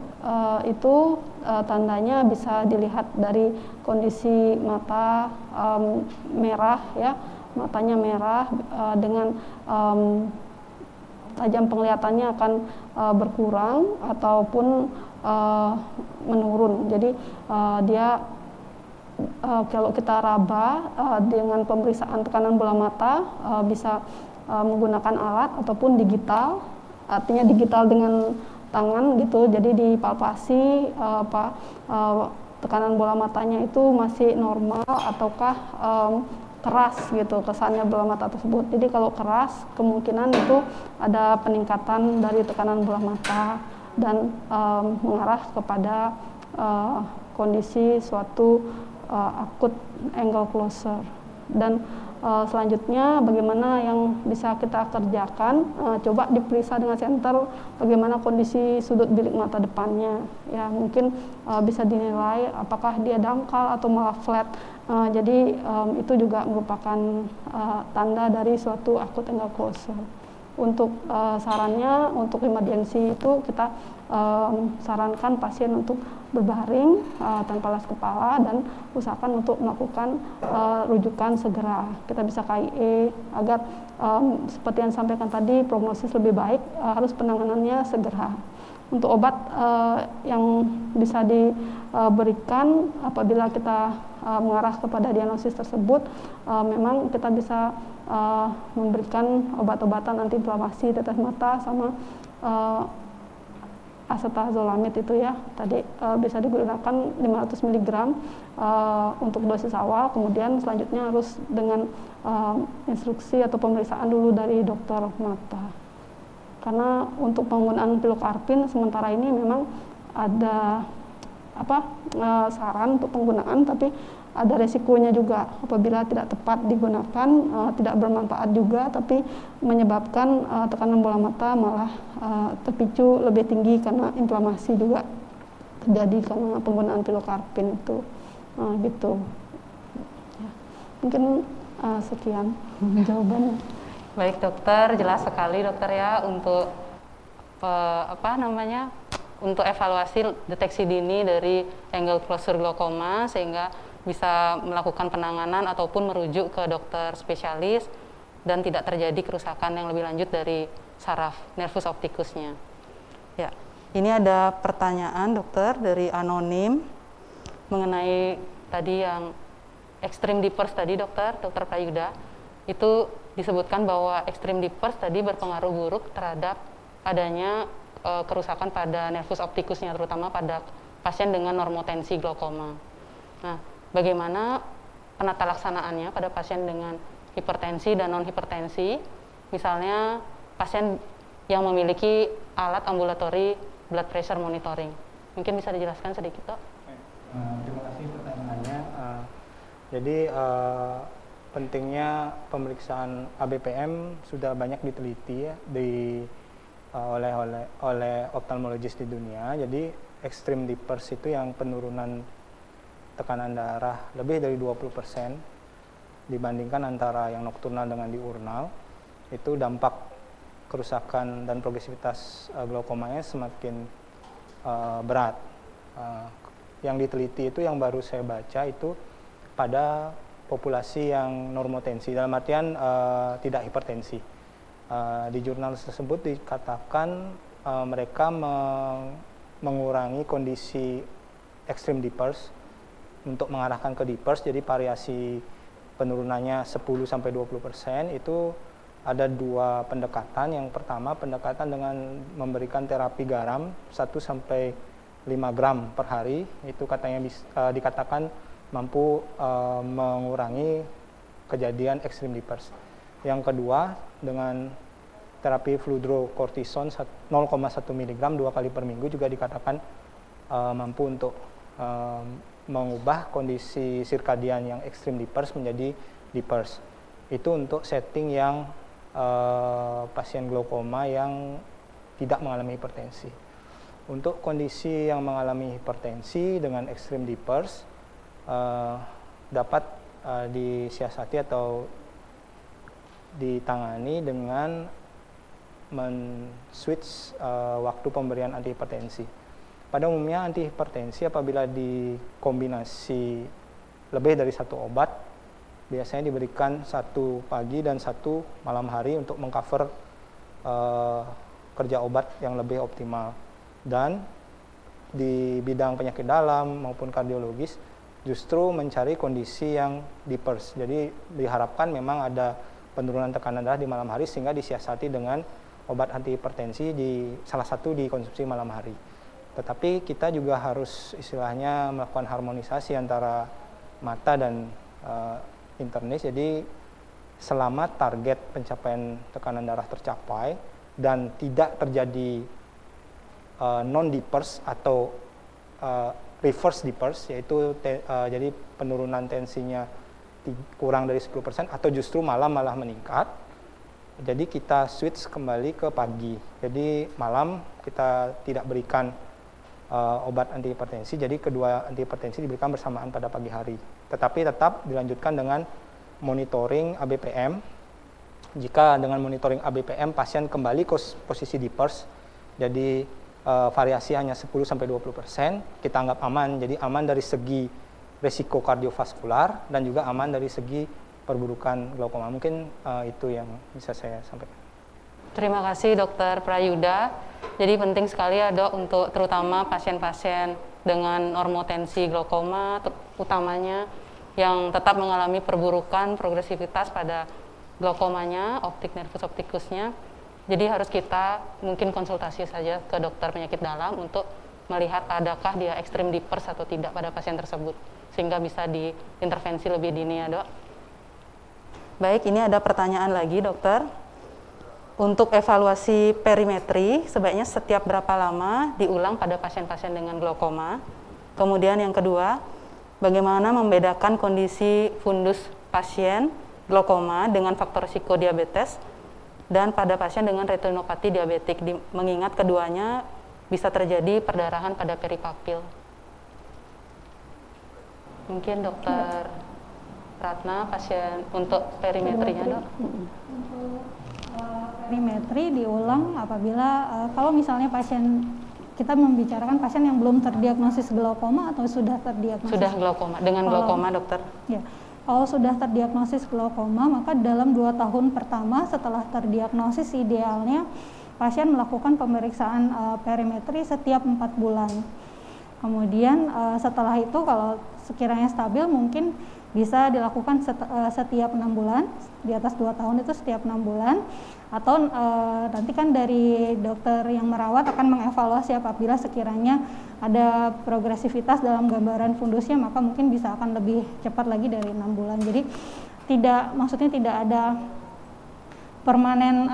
Speaker 3: itu tandanya bisa dilihat dari kondisi mata merah, ya, matanya merah dengan tajam penglihatannya akan berkurang ataupun menurun. Jadi dia kalau kita raba dengan pemeriksaan tekanan bola mata bisa menggunakan alat ataupun digital, artinya digital dengan tangan gitu, jadi dipalpasi tekanan bola matanya itu masih normal ataukah keras gitu kesannya bola mata tersebut. Jadi kalau keras kemungkinan itu ada peningkatan dari tekanan bola mata dan mengarah kepada kondisi suatu akut angle closure. Dan selanjutnya bagaimana yang bisa kita kerjakan, coba diperiksa dengan senter bagaimana kondisi sudut bilik mata depannya, ya mungkin bisa dinilai apakah dia dangkal atau malah flat. Jadi itu juga merupakan tanda dari suatu akut angle closure. Untuk sarannya untuk emergensi itu kita sarankan pasien untuk berbaring tanpa alas kepala dan usahakan untuk melakukan rujukan segera. Kita bisa KIE agar seperti yang disampaikan tadi prognosis lebih baik, harus penanganannya segera. Untuk obat yang bisa diberikan apabila kita mengarah kepada diagnosis tersebut, memang kita bisa memberikan obat-obatan antiinflamasi tetes mata sama acetazolamid itu ya, tadi bisa digunakan 500 mg untuk dosis awal, kemudian selanjutnya harus dengan instruksi atau pemeriksaan dulu dari dokter mata. Karena untuk penggunaan pilokarpin sementara ini memang ada saran untuk penggunaan, tapi ada resikonya juga apabila tidak tepat digunakan, tidak bermanfaat juga, tapi menyebabkan tekanan bola mata malah terpicu lebih tinggi karena inflamasi juga terjadi karena penggunaan pilokarpin itu, gitu. Ya, mungkin sekian jawabannya.
Speaker 1: Baik dokter, jelas sekali dokter ya untuk untuk evaluasi deteksi dini dari angle closure glaukoma sehingga bisa melakukan penanganan ataupun merujuk ke dokter spesialis dan tidak terjadi kerusakan yang lebih lanjut dari saraf nervus opticusnya. Ya, ini ada pertanyaan dokter dari anonim mengenai tadi yang extreme dippers tadi dokter Prayuda. Itu disebutkan bahwa extreme dippers tadi berpengaruh buruk terhadap adanya kerusakan pada nervus opticusnya, terutama pada pasien dengan normotensi glaukoma. Nah, bagaimana penata laksanaannya pada pasien dengan hipertensi dan non-hipertensi, misalnya pasien yang memiliki alat ambulatory blood pressure monitoring. Mungkin bisa dijelaskan sedikit, Dok?
Speaker 2: Terima kasih pertanyaannya. Jadi pentingnya pemeriksaan ABPM sudah banyak diteliti ya oleh ophthalmologis di dunia. Jadi extreme dippers itu yang penurunan tekanan darah lebih dari 20% dibandingkan antara yang nokturnal dengan diurnal, itu dampak kerusakan dan progresivitas glaukomanya semakin berat. Yang diteliti itu yang baru saya baca itu pada populasi yang normotensi, dalam artian tidak hipertensi. Di jurnal tersebut dikatakan mereka mengurangi kondisi extreme dippers untuk mengarahkan ke dippers, jadi variasi penurunannya 10-20%. Itu ada dua pendekatan. Yang pertama, pendekatan dengan memberikan terapi garam 1-5 gram per hari, itu katanya dikatakan mampu mengurangi kejadian extreme dippers. Yang kedua, dengan terapi fludrocortison 0,1 mg 2 kali per minggu juga dikatakan mampu untuk mengubah kondisi sirkadian yang extreme dippers menjadi dippers. Itu untuk setting yang pasien glaukoma yang tidak mengalami hipertensi. Untuk kondisi yang mengalami hipertensi dengan extreme dippers dapat disiasati atau ditangani dengan men-switch waktu pemberian antihipertensi. Pada umumnya antihipertensi apabila dikombinasi lebih dari satu obat, biasanya diberikan 1 pagi dan 1 malam hari untuk mengcover kerja obat yang lebih optimal. Dan di bidang penyakit dalam maupun kardiologis justru mencari kondisi yang dippers. Jadi diharapkan memang ada penurunan tekanan darah di malam hari sehingga disiasati dengan obat antihipertensi salah satu dikonsumsi malam hari. Tetapi kita juga harus istilahnya melakukan harmonisasi antara mata dan internis. Jadi selama target pencapaian tekanan darah tercapai dan tidak terjadi non-dippers atau reverse dippers, yaitu jadi penurunan tensinya kurang dari 10% atau justru malah meningkat, jadi kita switch kembali ke pagi. Jadi malam kita tidak berikan obat antihipertensi, jadi kedua antihipertensi diberikan bersamaan pada pagi hari. Tetapi tetap dilanjutkan dengan monitoring ABPM. Jika dengan monitoring ABPM pasien kembali ke posisi dippers, jadi variasi hanya 10-20%, kita anggap aman. Jadi aman dari segi resiko kardiovaskular dan juga aman dari segi perburukan glaukoma. Mungkin itu yang bisa saya sampaikan.
Speaker 1: Terima kasih Dokter Prayuda. Jadi penting sekali ya Dok untuk terutama pasien-pasien dengan normotensi glaukoma utamanya yang tetap mengalami perburukan progresivitas pada glaukomanya, optik nervus optikusnya. Jadi harus kita mungkin konsultasi saja ke dokter penyakit dalam untuk melihat adakah dia extreme dippers atau tidak pada pasien tersebut, sehingga bisa diintervensi lebih dini ya Dok. Baik, ini ada pertanyaan lagi dokter. Untuk evaluasi perimetri, sebaiknya setiap berapa lama diulang pada pasien-pasien dengan glaukoma? Kemudian yang kedua, bagaimana membedakan kondisi fundus pasien glaukoma dengan faktor risiko diabetes dan pada pasien dengan retinopati diabetik, mengingat keduanya bisa terjadi perdarahan pada peripapil. Mungkin Dokter Ratna, pasien untuk perimetrinya Dok.
Speaker 4: Perimetri diulang apabila kalau misalnya kita membicarakan pasien yang belum terdiagnosis glaukoma atau sudah terdiagnosis.
Speaker 1: Sudah glaukoma, dengan glaukoma dokter.
Speaker 4: Ya. Kalau sudah terdiagnosis glaukoma, maka dalam 2 tahun pertama setelah terdiagnosis idealnya pasien melakukan pemeriksaan perimetri setiap 4 bulan. Kemudian setelah itu kalau sekiranya stabil mungkin bisa dilakukan setiap 6 bulan, di atas 2 tahun itu setiap 6 bulan, atau nanti kan dari dokter yang merawat akan mengevaluasi apabila sekiranya ada progresivitas dalam gambaran fundusnya, maka mungkin bisa akan lebih cepat lagi dari 6 bulan. Jadi maksudnya tidak ada permanen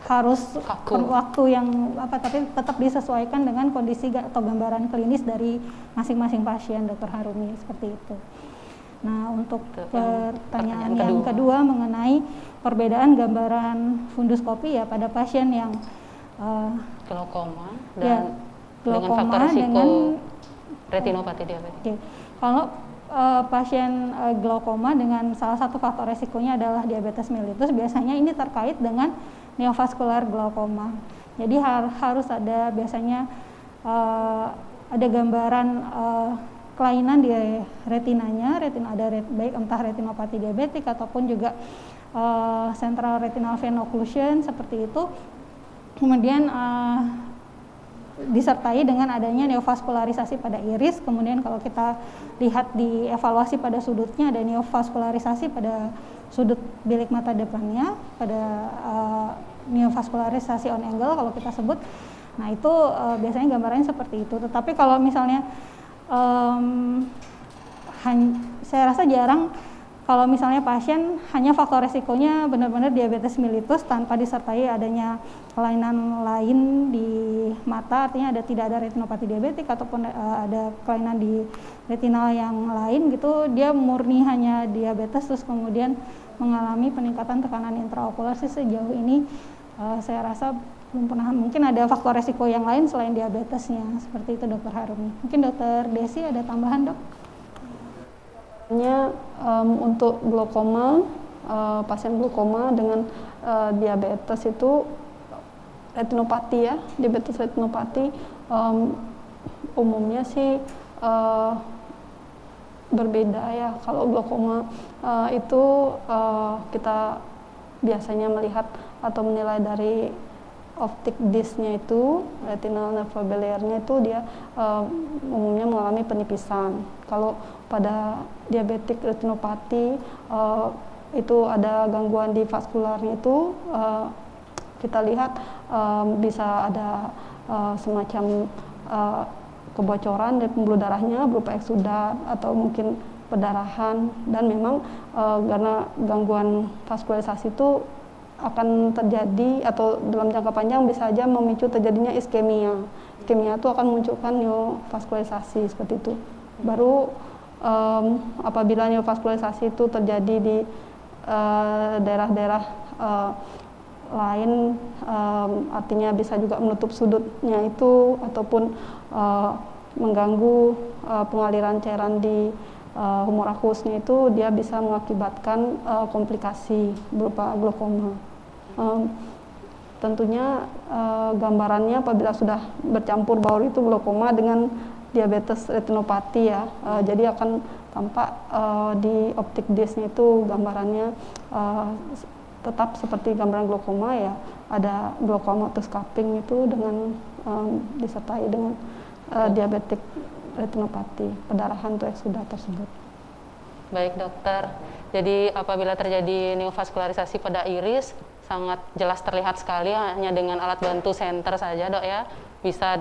Speaker 4: harus waktu yang tapi tetap disesuaikan dengan kondisi atau gambaran klinis dari masing-masing pasien, Dokter Harumi, seperti itu. Nah, untuk pertanyaan yang kedua mengenai perbedaan gambaran funduskopi ya pada pasien yang
Speaker 1: glaukoma dan dengan faktor risiko retinopati diabetik. Okay.
Speaker 4: Kalau pasien glaukoma dengan salah satu faktor resikonya adalah diabetes mellitus, biasanya ini terkait dengan neovaskular glaukoma. Jadi harus ada biasanya ada gambaran kelainan di retinanya, baik entah retinopati diabetik ataupun juga central retinal vein occlusion seperti itu. kemudian disertai dengan adanya neovaskularisasi pada iris. Kemudian kalau kita lihat di evaluasi pada sudutnya, ada neovaskularisasi pada sudut bilik mata depannya, pada neovaskularisasi on angle kalau kita sebut. Nah itu biasanya gambarannya seperti itu. Tetapi kalau misalnya saya rasa jarang kalau misalnya pasien hanya faktor resikonya benar-benar diabetes mellitus tanpa disertai adanya kelainan lain di mata, artinya tidak ada retinopati diabetik ataupun ada kelainan di retinal yang lain gitu, dia murni hanya diabetes terus kemudian mengalami peningkatan tekanan intraokular sih sejauh ini saya rasa belum pernah. Mungkin ada faktor resiko yang lain selain diabetesnya, seperti itu Dokter Harumi. Mungkin Dokter Desi ada tambahan, Dok?
Speaker 3: Untuk glaukoma, pasien glaukoma dengan diabetes itu retinopati ya, diabetes retinopati umumnya sih berbeda ya. Kalau glaukoma itu kita biasanya melihat atau menilai dari optik disc-nya itu, retinal nerve layer-nya itu dia umumnya mengalami penipisan. Kalau pada diabetik retinopati itu ada gangguan di vaskularnya itu kita lihat bisa ada semacam kebocoran dari pembuluh darahnya berupa eksudat atau mungkin perdarahan, dan memang karena gangguan vaskularisasi itu akan terjadi atau dalam jangka panjang bisa saja memicu terjadinya iskemia. Iskemia itu akan memunculkan neovaskularisasi seperti itu. Baru apabila neovaskularisasi itu terjadi di daerah-daerah lain, artinya bisa juga menutup sudutnya itu ataupun mengganggu pengaliran cairan di humor akusnya itu, dia bisa mengakibatkan komplikasi berupa glaukoma. Tentunya gambarannya apabila sudah bercampur baur itu glaukoma dengan diabetes retinopati ya, jadi akan tampak di optik disc-nya itu gambarannya tetap seperti gambaran glaukoma ya, ada glaucomatous cupping itu dengan disertai dengan diabetik retinopati, perdarahan untuk eksudat tersebut.
Speaker 1: Baik dokter, jadi apabila terjadi neovaskularisasi pada iris sangat jelas terlihat sekali hanya dengan alat bantu senter saja dok ya, bisa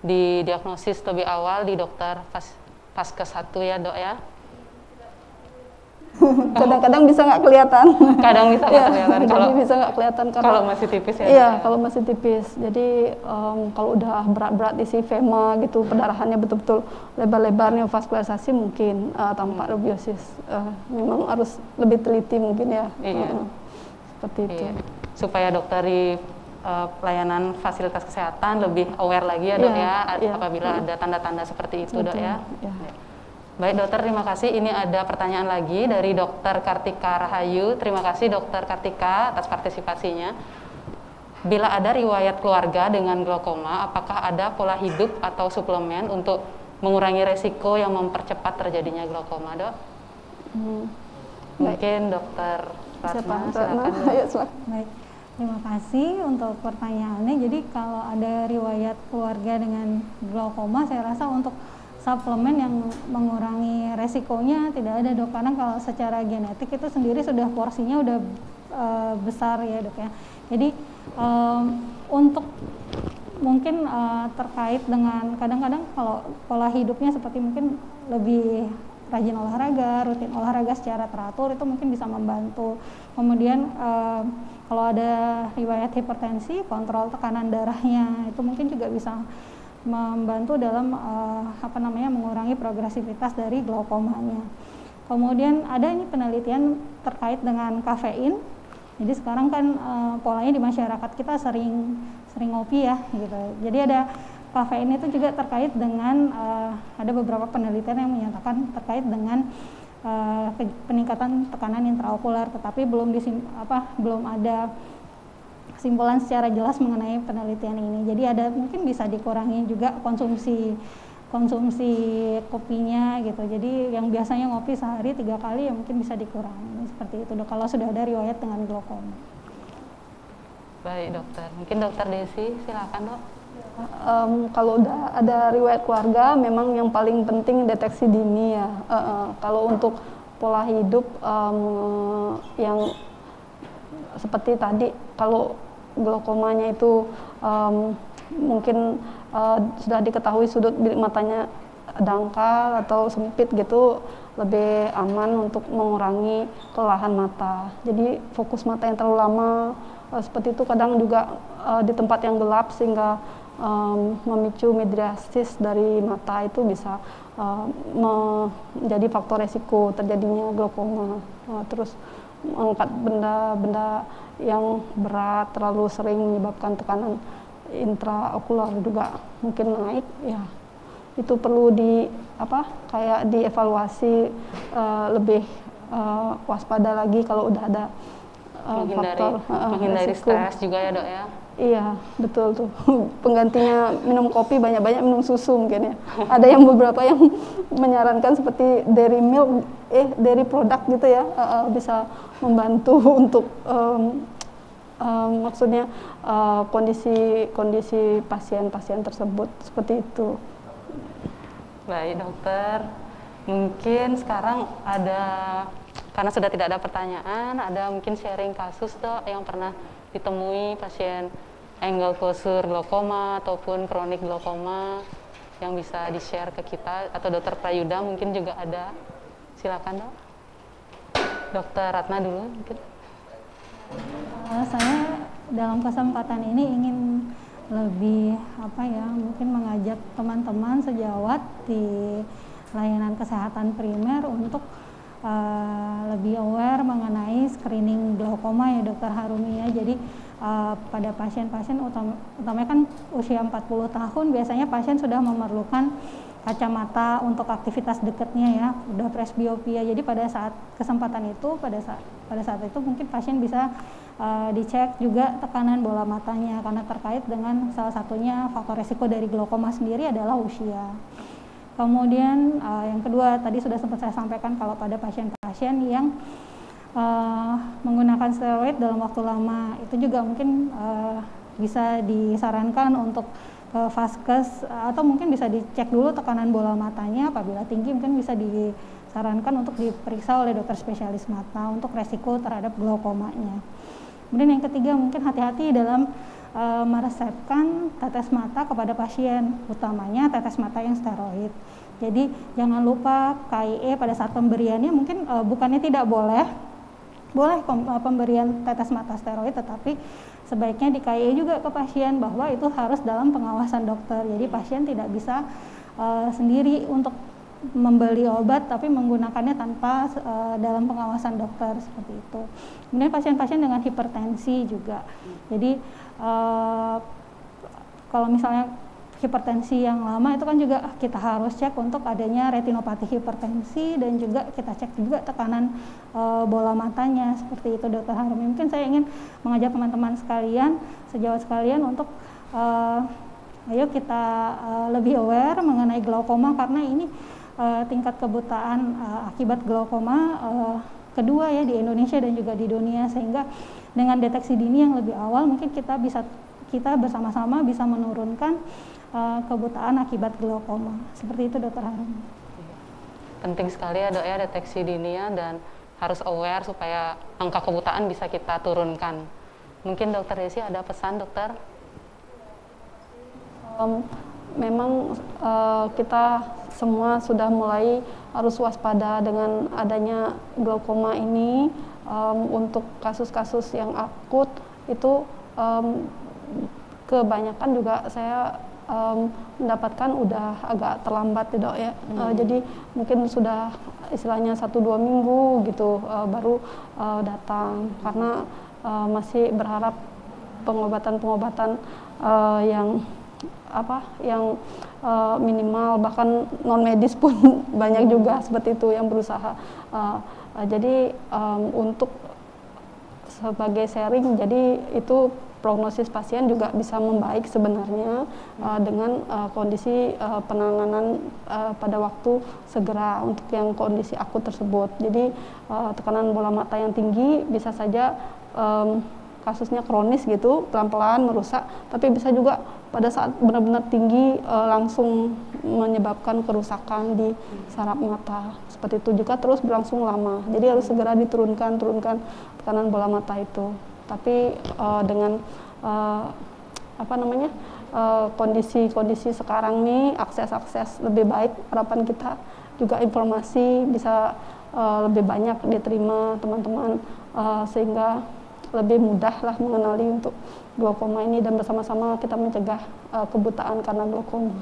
Speaker 1: didiagnosis lebih awal di dokter Vaskes 1 ya dok ya.
Speaker 3: Kadang-kadang bisa nggak kelihatan.
Speaker 1: Kadang bisa nggak kelihatan.
Speaker 3: Kalau bisa nggak kelihatan
Speaker 1: kalau masih tipis ya.
Speaker 3: Iya, kalau masih tipis. Jadi kalau udah berat-berat isi vema gitu, perdarahannya betul-betul lebar-lebar neovaskularisasi mungkin tampak rubiosis. Memang harus lebih teliti mungkin ya.
Speaker 1: Iya.
Speaker 3: Seperti itu.
Speaker 1: Iya. Supaya dokter di pelayanan fasilitas kesehatan lebih aware lagi ya dok ya, apabila ada tanda-tanda seperti itu dok ya. Baik dokter, terima kasih. Ini ada pertanyaan lagi dari Dokter Kartika Rahayu. Terima kasih Dokter Kartika atas partisipasinya. Bila ada riwayat keluarga dengan glaukoma, apakah ada pola hidup atau suplemen untuk mengurangi resiko yang mempercepat terjadinya glaukoma, dok? Mungkin Dokter Ratna, silakan.
Speaker 4: Baik, terima kasih untuk pertanyaannya. Jadi kalau ada riwayat keluarga dengan glaukoma, saya rasa untuk suplemen yang mengurangi resikonya tidak ada dok, karena kalau secara genetik itu sendiri sudah porsinya udah besar ya dok ya. Jadi untuk mungkin terkait dengan kadang-kadang kalau pola hidupnya seperti mungkin lebih rajin olahraga, rutin olahraga secara teratur itu mungkin bisa membantu. Kemudian kalau ada riwayat hipertensi, kontrol tekanan darahnya itu mungkin juga bisa membantu dalam mengurangi progresivitas dari glaukomanya. Kemudian ada ini penelitian terkait dengan kafein. Jadi sekarang kan polanya di masyarakat kita sering ngopi ya gitu. Jadi ada kafein itu juga terkait dengan ada beberapa penelitian yang menyatakan terkait dengan peningkatan tekanan intraokular, tetapi belum ada kesimpulan secara jelas mengenai penelitian ini. Jadi ada mungkin bisa dikurangi juga konsumsi kopinya gitu. Jadi yang biasanya ngopi sehari 3 kali ya mungkin bisa dikurangi seperti itu dok, kalau sudah ada riwayat dengan glaukoma.
Speaker 1: Baik dokter, mungkin dokter Desi silakan dok.
Speaker 3: Kalau udah ada riwayat keluarga, memang yang paling penting deteksi dini ya. Kalau untuk pola hidup yang seperti tadi, kalau glaukomanya itu mungkin sudah diketahui sudut bilik matanya dangkal atau sempit gitu, lebih aman untuk mengurangi kelelahan mata. Jadi fokus mata yang terlalu lama seperti itu kadang juga di tempat yang gelap sehingga memicu midriasis dari mata, itu bisa menjadi faktor resiko terjadinya glaukoma. Terus mengangkat benda-benda yang berat terlalu sering menyebabkan tekanan intraokular juga mungkin naik ya. Itu perlu kayak dievaluasi lebih waspada lagi kalau udah ada
Speaker 1: menghindari stres juga ya dok ya.
Speaker 3: Iya betul tuh. Penggantinya minum kopi banyak-banyak minum susu mungkin ya. Ada yang beberapa yang menyarankan seperti dairy milk, dairy product gitu ya, bisa membantu untuk maksudnya kondisi pasien-pasien tersebut seperti itu.
Speaker 1: Baik dokter, mungkin sekarang ada, karena sudah tidak ada pertanyaan, ada mungkin sharing kasus dok yang pernah ditemui pasien angle closure glaukoma ataupun kronik glaukoma yang bisa di-share ke kita, atau dokter Prayuda mungkin juga ada. Silakan dok. Dokter Ratna dulu mungkin.
Speaker 4: Saya dalam kesempatan ini ingin lebih mungkin mengajak teman-teman sejawat di layanan kesehatan primer untuk lebih aware mengenai screening glaukoma ya dokter Harumi ya. Jadi pada pasien-pasien utamanya kan usia 40 tahun biasanya pasien sudah memerlukan kacamata untuk aktivitas dekatnya ya, udah presbiopia. Jadi pada saat kesempatan itu, pada saat itu mungkin pasien bisa dicek juga tekanan bola matanya, karena terkait dengan salah satunya faktor resiko dari glaukoma sendiri adalah usia. Kemudian yang kedua tadi sudah sempat saya sampaikan, kalau pada pasien-pasien yang menggunakan steroid dalam waktu lama, itu juga mungkin bisa disarankan untuk ke vaskes, atau mungkin bisa dicek dulu tekanan bola matanya. Apabila tinggi mungkin bisa disarankan untuk diperiksa oleh dokter spesialis mata untuk resiko terhadap glaukomanya. Kemudian yang ketiga mungkin hati-hati dalam meresepkan tetes mata kepada pasien, utamanya tetes mata yang steroid. Jadi jangan lupa KIE pada saat pemberiannya mungkin bukannya tidak boleh pemberian tetes mata steroid, tetapi sebaiknya di KIE juga ke pasien bahwa itu harus dalam pengawasan dokter. Jadi pasien tidak bisa sendiri untuk membeli obat tapi menggunakannya tanpa dalam pengawasan dokter, seperti itu. Kemudian pasien-pasien dengan hipertensi juga. Jadi kalau misalnya hipertensi yang lama itu kan juga kita harus cek untuk adanya retinopati hipertensi, dan juga kita cek juga tekanan bola matanya, seperti itu dokter Harumi. Mungkin saya ingin mengajak teman-teman sekalian, sejawat sekalian untuk ayo kita lebih aware mengenai glaukoma, karena ini tingkat kebutaan akibat glaukoma kedua ya di Indonesia dan juga di dunia, sehingga dengan deteksi dini yang lebih awal mungkin kita bersama-sama bisa menurunkan kebutaan akibat glaukoma. Seperti itu dokter Harumi.
Speaker 1: Penting sekali ya dok ya deteksi dini ya, dan harus aware supaya angka kebutaan bisa kita turunkan. Mungkin dokter Desi ada pesan dokter?
Speaker 3: Memang kita semua sudah mulai harus waspada dengan adanya glaukoma ini. Untuk kasus-kasus yang akut itu kebanyakan juga saya mendapatkan udah agak terlambat ya dok ya. Jadi mungkin sudah istilahnya 1-2 minggu gitu baru datang, karena masih berharap pengobatan-pengobatan yang minimal, bahkan non medis pun banyak juga seperti itu yang berusaha. Jadi untuk sebagai sharing, jadi itu prognosis pasien juga bisa membaik sebenarnya dengan kondisi penanganan pada waktu segera untuk yang kondisi akut tersebut. Jadi tekanan bola mata yang tinggi bisa saja kasusnya kronis gitu, pelan-pelan merusak, tapi bisa juga pada saat benar-benar tinggi langsung menyebabkan kerusakan di saraf mata. Seperti itu juga terus berlangsung lama. Jadi harus segera turunkan tekanan bola mata itu. Tapi dengan kondisi sekarang nih, akses lebih baik, harapan kita juga informasi bisa lebih banyak diterima teman-teman, sehingga lebih mudah lah mengenali untuk glaukoma ini dan bersama-sama kita mencegah kebutaan karena glaukoma.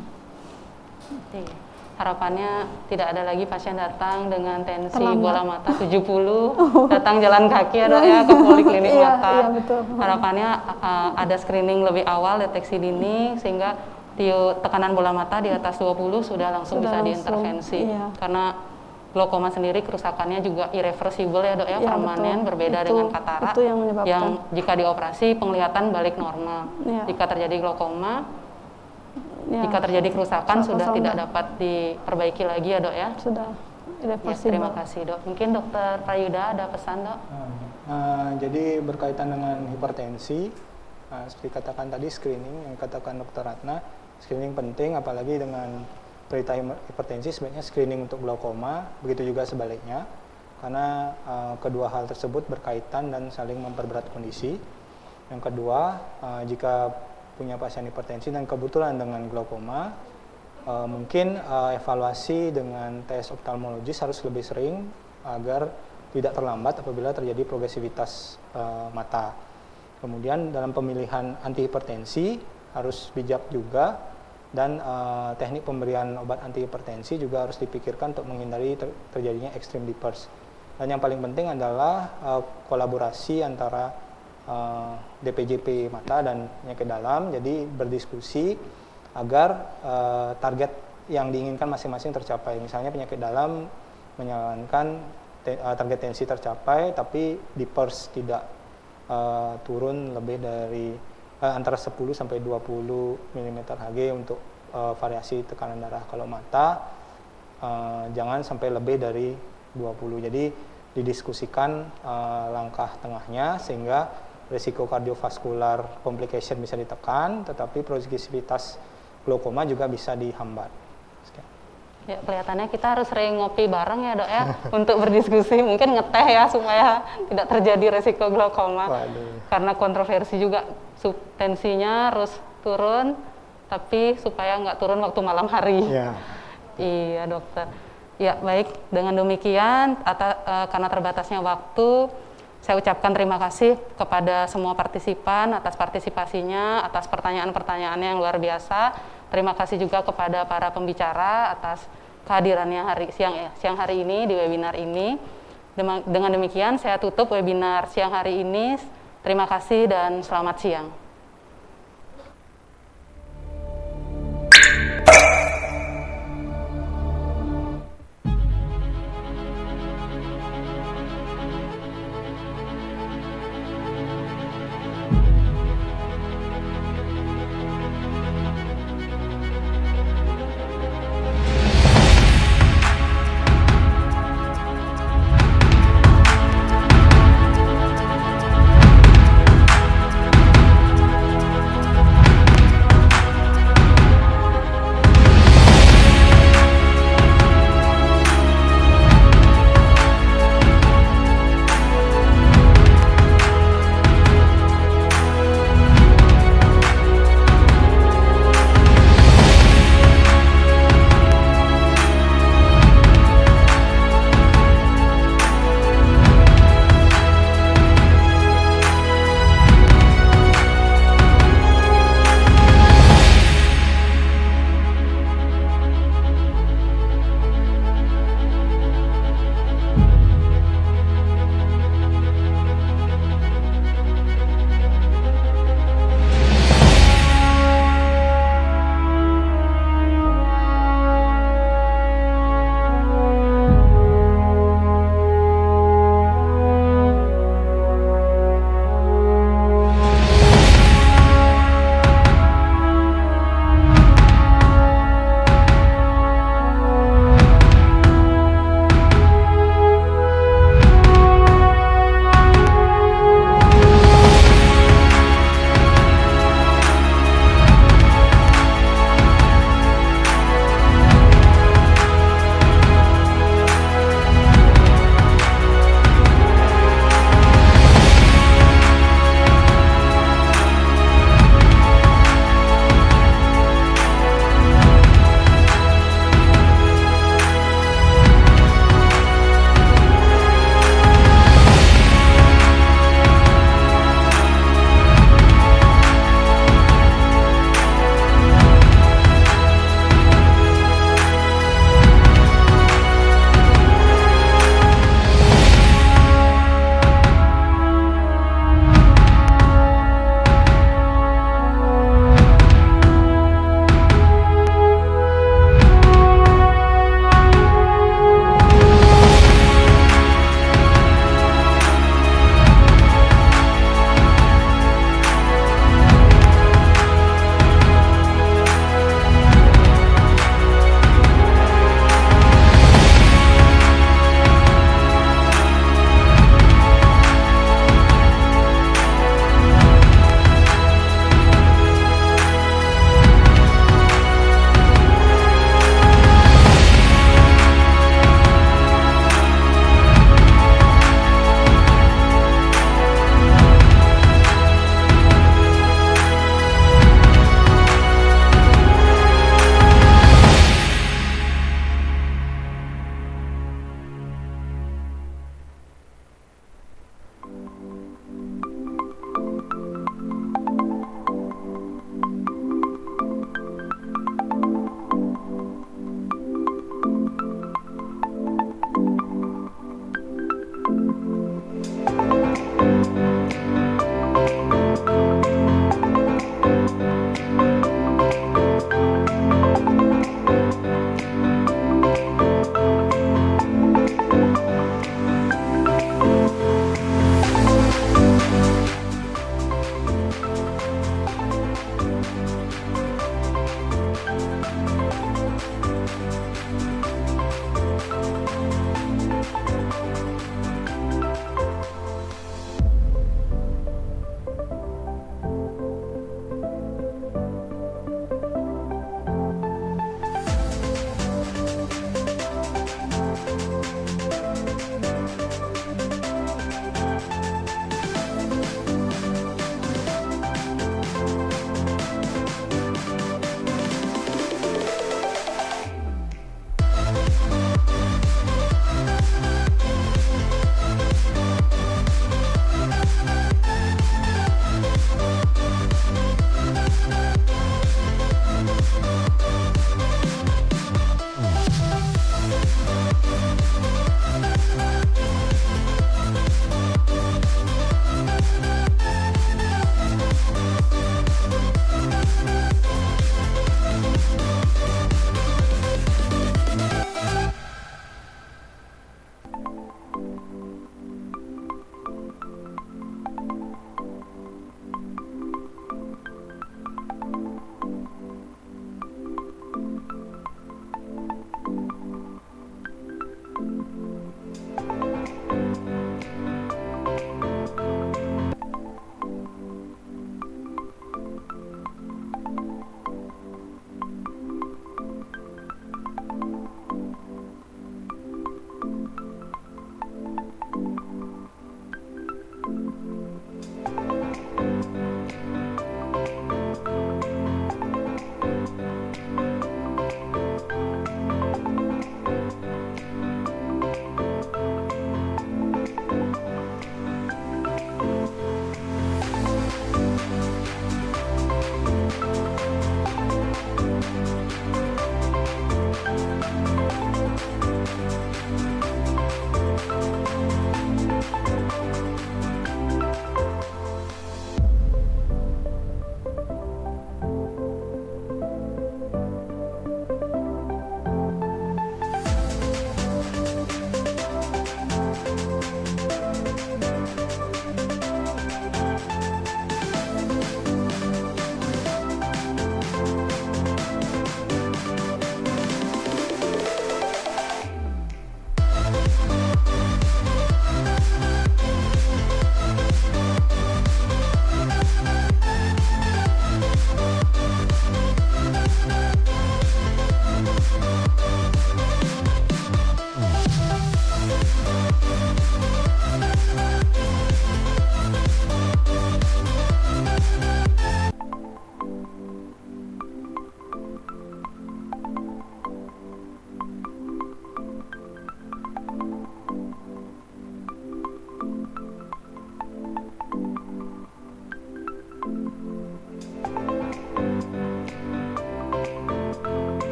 Speaker 1: Harapannya tidak ada lagi pasien datang dengan tensi
Speaker 3: Terlambat.
Speaker 1: bola mata 70, datang jalan kaki ya dok ya ke poliklinik mata.
Speaker 3: Iya, betul.
Speaker 1: Harapannya ada screening lebih awal, deteksi dini, sehingga tekanan bola mata di atas 20 sudah langsung bisa diintervensi.
Speaker 3: Iya.
Speaker 1: Karena glaukoma sendiri kerusakannya juga irreversible ya dok ya,
Speaker 3: Iya,
Speaker 1: permanen,
Speaker 3: betul.
Speaker 1: berbeda
Speaker 3: Itu-
Speaker 1: dengan katarak
Speaker 3: itu yang menyebabkan.
Speaker 1: jika dioperasi penglihatan balik normal.
Speaker 3: Iya.
Speaker 1: Jika terjadi glaukoma,
Speaker 3: Ya,
Speaker 1: jika terjadi kerusakan sudah
Speaker 3: kerusakan
Speaker 1: tidak dapat diperbaiki lagi ya dok ya.
Speaker 3: sudah
Speaker 1: Ya,
Speaker 3: irreversible.
Speaker 1: terima kasih dok. Mungkin dokter Prayuda ada pesan dok?
Speaker 2: Jadi berkaitan dengan hipertensi, seperti katakan tadi screening yang katakan Dr. Ratna, screening penting, apalagi dengan berita hipertensi sebaiknya screening untuk glaukoma, begitu juga sebaliknya, karena kedua hal tersebut berkaitan dan saling memperberat kondisi. Yang kedua, jika punya pasien hipertensi dan kebetulan dengan glaukoma, mungkin evaluasi dengan tes oftalmologis harus lebih sering agar tidak terlambat apabila terjadi progresivitas mata. Kemudian dalam pemilihan antihipertensi harus bijak juga, dan teknik pemberian obat antihipertensi juga harus dipikirkan untuk menghindari terjadinya extreme dippers. Dan yang paling penting adalah kolaborasi antara DPJP mata dan penyakit dalam, jadi berdiskusi agar target yang diinginkan masing-masing tercapai. Misalnya penyakit dalam menyarankan target tensi tercapai, tapi dippers tidak turun lebih dari antara 10 sampai 20 mm Hg untuk variasi tekanan darah. Kalau mata jangan sampai lebih dari 20. Jadi didiskusikan langkah tengahnya sehingga risiko kardiovaskular complication bisa ditekan, tetapi progresivitas glaukoma juga bisa dihambat. Sekian.
Speaker 1: Ya, kelihatannya kita harus sering ngopi bareng ya dok ya, untuk berdiskusi, mungkin ngeteh ya supaya tidak terjadi resiko glaukoma.
Speaker 2: Waduh.
Speaker 1: Karena kontroversi juga, tensinya harus turun, tapi supaya nggak turun waktu malam hari.
Speaker 2: Ya.
Speaker 1: Iya dokter. Ya baik, dengan demikian karena terbatasnya waktu, saya ucapkan terima kasih kepada semua partisipan atas partisipasinya, atas pertanyaan-pertanyaannya yang luar biasa. Terima kasih juga kepada para pembicara atas kehadirannya siang hari ini di webinar ini. Dengan demikian saya tutup webinar siang hari ini. Terima kasih dan selamat siang.